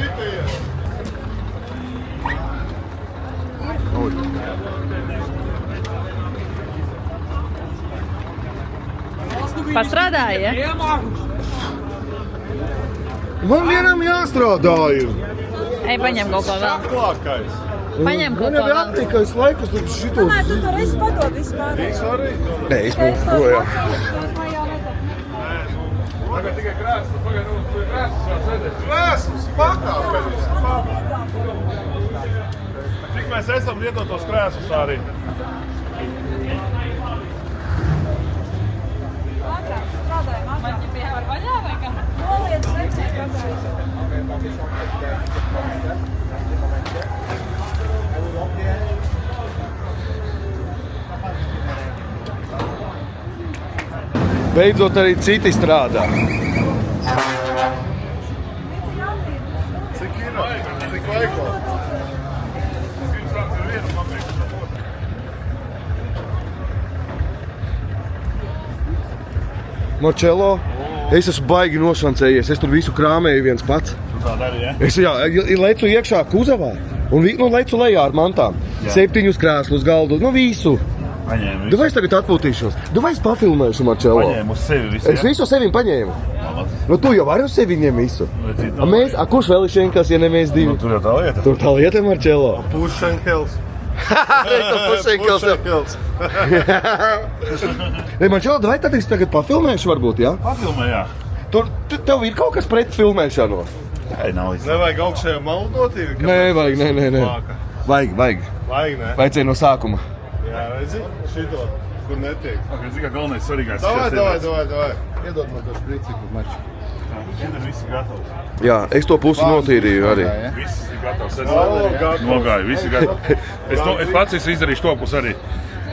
E: Pastrādāja?
B: Man vienam jāstrādāju.
E: Ej, paņem kaut ko vēl.
G: Klākais.
E: Paņem kaut ko vēl.
B: Man jau aptikais laikus tur šito.
D: Nē, tu tur esi padod vispār.
B: Nē, es mūs projām.
A: Tagad tikai krēsls, pagaid, tu ir krēsls jau sēdēs.
G: Krēsls, pakāpenis.
A: Cik mēs esam lietot tos krēslus tā arī?
E: Man ķip jau var vaļā vai kā?
D: Noliec necēt.
B: Beidzot arī citi strādā.
G: Cik ir? Cik laiko?
B: Marcello, es esmu baigi nošancējies. Es tur visu krāmēju viens pats.
A: Tu tā dari, ja?
B: Es lecu iekšā kuzavā un lecu lejā ar mantām. 7 krēslus galdu, visu.
A: Paņēmu visu.
B: Tu vai es tagad atpūtīšos? Tu vai es pafilmēšu, Marcello?
A: Paņēmu uz sevi visu,
B: Es visu sevim paņēmu. Nu, tu jau vari uz sevi ņem visu. Kurš vēl ir šenkas, ja ne mēs divi?
A: Tur jau tā lieta.
B: Tur tā lieta, Marcello.
G: Pušenkels.
B: Pušenkels. Marcello, vai tad es tagad pafilmēšu varbūt, jā?
A: Pafilmē, jā.
B: Tev ir kaut kas pret filmēšanos?
A: Nē, nav īsti.
G: Nevajag augšējo malu dotīt?
B: Nē, nē. Vajag.
G: Vajag, ne?
B: Vajadzēja no sākuma.
G: Jā, redzi, šito, kur netiek.
A: Tikai galvenais svarīgais.
C: Davai. Iedod man to špriciklu maču.
A: Šeit ir visi gatavs.
B: Jā, es to pusi notīrīju arī.
A: Viss ir gatavs. Nogāju, visi gatavi. Es pats izdarīšu to pusi arī.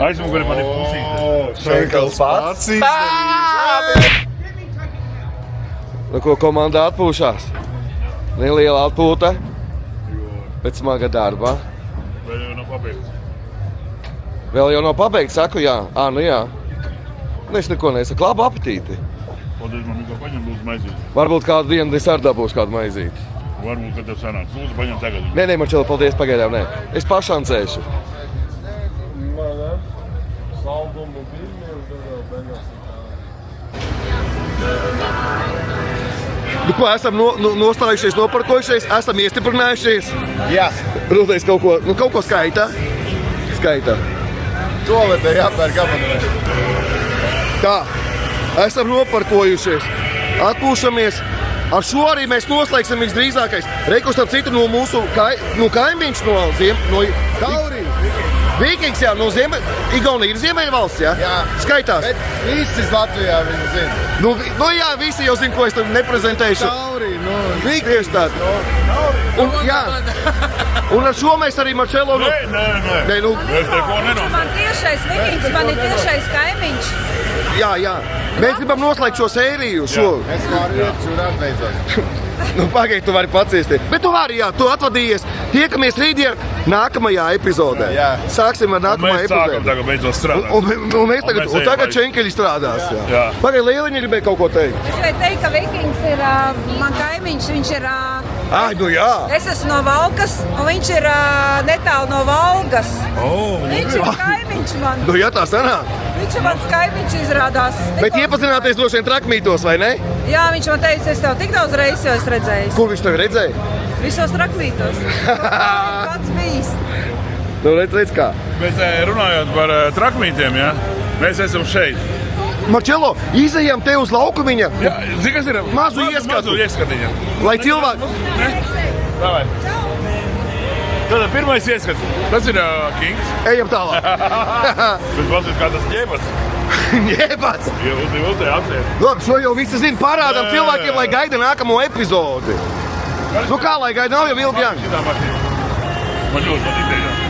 A: Aizmuguri man ir pusīte.
B: Šenkels pats izdarīju. Nu, ko komanda atpūšās? Neliela atpūta. Pēc smaga darba.
A: Vēl jau nav pabeigts.
B: Vēl jau nav pabeigts, saku jā. Nu jā. Es neko nesaku. Labu apetīti.
A: Paldies, man neko paņem, lūdzu, maizīti.
B: Varbūt kādu dienu es arī dabūšu kādu maizīti.
A: Varbūt, kad tev sanāks. Lūdzu, paņem tagad.
B: Nē, Marcello, paldies, pagaidām, nē. Es pašancēšu.
G: Saldumu pirmie un tad vēl beigās.
B: Nu, ko, esam nostājušies, noparkojušies, esam iestiprinājušies.
C: Jā.
B: Rūtais kaut ko skaita.
C: Toaletē jāpērk abonē.
B: Tā, esam noparkojušies, atpūšamies. Ar šo arī mēs noslēgsim visdrīzākais. Reikus, starp citu, no mūsu kaimiņš no Taurī. Vikings, jā, no Igaunija ir Ziemeļvalsts, jā?
C: Jā.
B: Skaitās.
C: Bet visi Latvijā viņu zina.
B: Nu jā, visi jau zina, ko es tam neprezentēšu.
C: Taurī,
B: Tieši tādi. Un ar šo mēs arī Marčelo...
A: Nē.
B: Nu,
A: Es neko nedomāju.
D: Man tiešais Vikings, man ir tiešais kaimiņš.
B: jā. Mēs gribam noslēgt šo sēriju.
C: Es varu iet šurāt beidzot.
B: Nu, pagaidi, tu vari paciesties. Bet tu vari, jā, tu atvadījies. Tiekamies rītdien nākamajā epizodē.
C: Jā.
B: Sāksim ar nākamā
A: Mēs sākam
B: epizodē.
A: tagad beidzot strādāt.
B: Un mēs tagad,
A: mēs
B: un
A: ejam
B: tagad
A: vairs.
B: Čenkeļi strādās.
A: Jā.
B: Pagaidi, Lieliņa gribēja kaut ko teikt.
D: Es gribēju teikt, ka Vikings ir man kaimiņš, viņš ir...
B: Ai, nu jā.
D: Es esmu no Valkas, un viņš ir netālu no Valgas. Viņš ir kaimiņš man.
B: Nu jā, tā sanāk.
D: Viņš ir mans kaimiņš izrādās.
B: Bet iepazināties droši vien trakmītos, vai ne?
D: Jā, viņš man teica, es tev tik daudz reizes jau esmu redzējis.
B: Kur viņš tevi redzēja?
D: Visos trakmītos. Pats bijis.
B: Nu, redz kā.
A: Bet runājot par trakmītiem, ja? Mēs esam šeit.
B: Marčelo, izejam te uz laukumiņa.
A: Jā, zini, kas ir?
B: Mazu ieskatu.
A: Mazu ieskatiņu.
B: Lai cilvēki...
A: Davai. Tātad pirmais ieskats. Tas ir Kings.
B: Ejam tālāk.
A: Bet paskatās, kā tas ņēmas.
B: Ņēpats.
A: Jūtē apsiet.
B: Labi, šo jau visi zina. Parādām cilvēkiem, lai gaida nākamo epizodi. Nu kā lai gaida? Nav jau ilgi jāņem.
A: Šitā mašīna. Man ļoti patīk.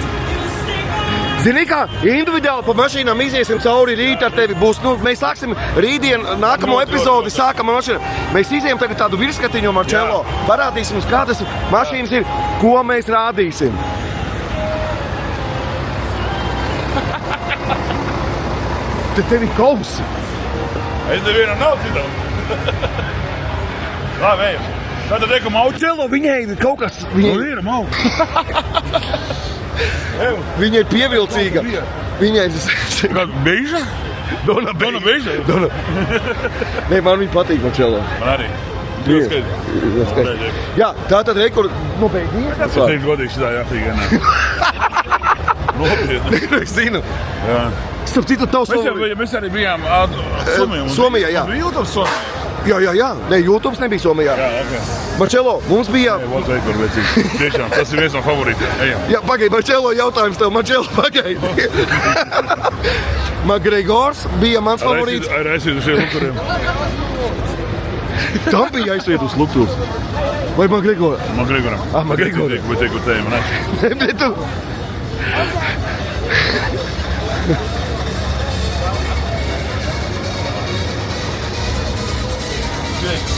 B: Zini kā, individuāli pa mašīnām iziesim cauri rīt ar tevi būs, mēs sāksim rītdien nākamo epizodi, sākam ar mašīnām. Mēs izējam tagad tādu virskatiņu, Marčelo, parādīsim mums, kādas mašīnas ir, ko mēs rādīsim. Te tevi kausi.
A: Es nevienam nav citam. Labi, ejam. Tātad reku mauķi.
B: Marčelo, viņai ir kaut kas...
A: Nu, ir mauķi.
B: Viņa ir pievilcīga. Viņai ir...
A: Beiža?
B: Dona
A: Beiža?
B: Nē, man viņa patīk, Marčelo.
A: Man arī.
B: Jā, tā tad rekur... Nu, beigties.
A: Es teiktu godīgi šitā jātīgā. Nopietni.
B: Es zinu.
A: Jā.
B: Starp citu, tavs...
A: Mēs arī bijām
B: Somijā, jā.
A: Bija YouTube Somijā.
B: Jā. Nē, YouTube nebija Somijā.
A: Jā, ok.
B: Marčelo, mums bija...
A: Tiešām, tas ir viens no favorītiem. Ejam.
B: Jā, pagaidi, Marčelo, jautājums tev. Marčelo, pagaidi. Makgregors bija mans favorīts.
A: Ar aizvietu šiem lukturiem.
B: Tam bija aizvietu uz lukturs. Vai Makgregoram?
A: Makgregoram.
B: Makgregoram.
A: Bet teiku tēju, man arī.
B: Bet tu...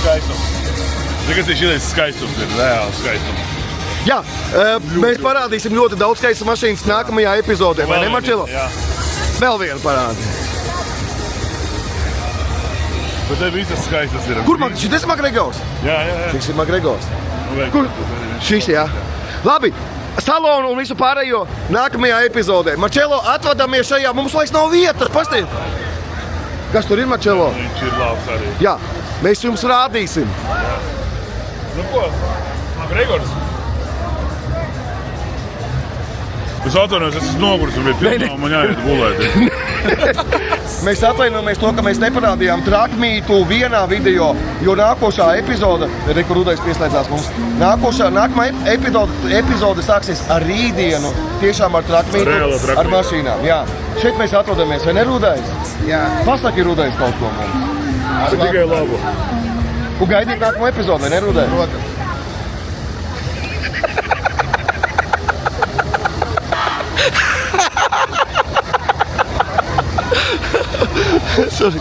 A: Skaistums. Tikai šitais skaistums ir, reāls skaistums.
B: Jā, mēs parādīsim ļoti daudz skaistas mašīnas nākamajā epizodē, vai ne, Marčelo?
A: Jā.
B: Vēl vienu parādi.
A: Bet te visas skaistas ir.
B: Kur šis ir Makgregors?
A: Jā.
B: Šis ir Makgregors.
A: Kur?
B: Šis, jā. Labi, salonu un visu pārējo nākamajā epizodē. Marčelo, atvadamies šajā, mums vairs nav vietas, pastāv. Kas tur ir, Marčelo?
A: Viņš ir labs arī.
B: Jā, mēs jums rādīsim.
A: Nu ko? Makgregors? Es atvainojos, es esmu noguris un bija pilnā, man jāiet gulēt.
B: Mēs atvainojamies to, ka mēs neparādījām trakmītu vienā video, jo nākošā epizode, kur Rudais pieslēdzās mums, nākamā epizode sāksies ar rītdienu, tiešām ar trakmītu, ar mašīnām. Jā. Šeit mēs atrodamies, vai ne, Rudais?
C: Jā.
B: Pasaki, Rudais, kaut ko mums.
A: Tikai labu.
B: Un gaidīt nākamo epizodi, vai ne, Rudais?
C: Protams.
B: Sorry.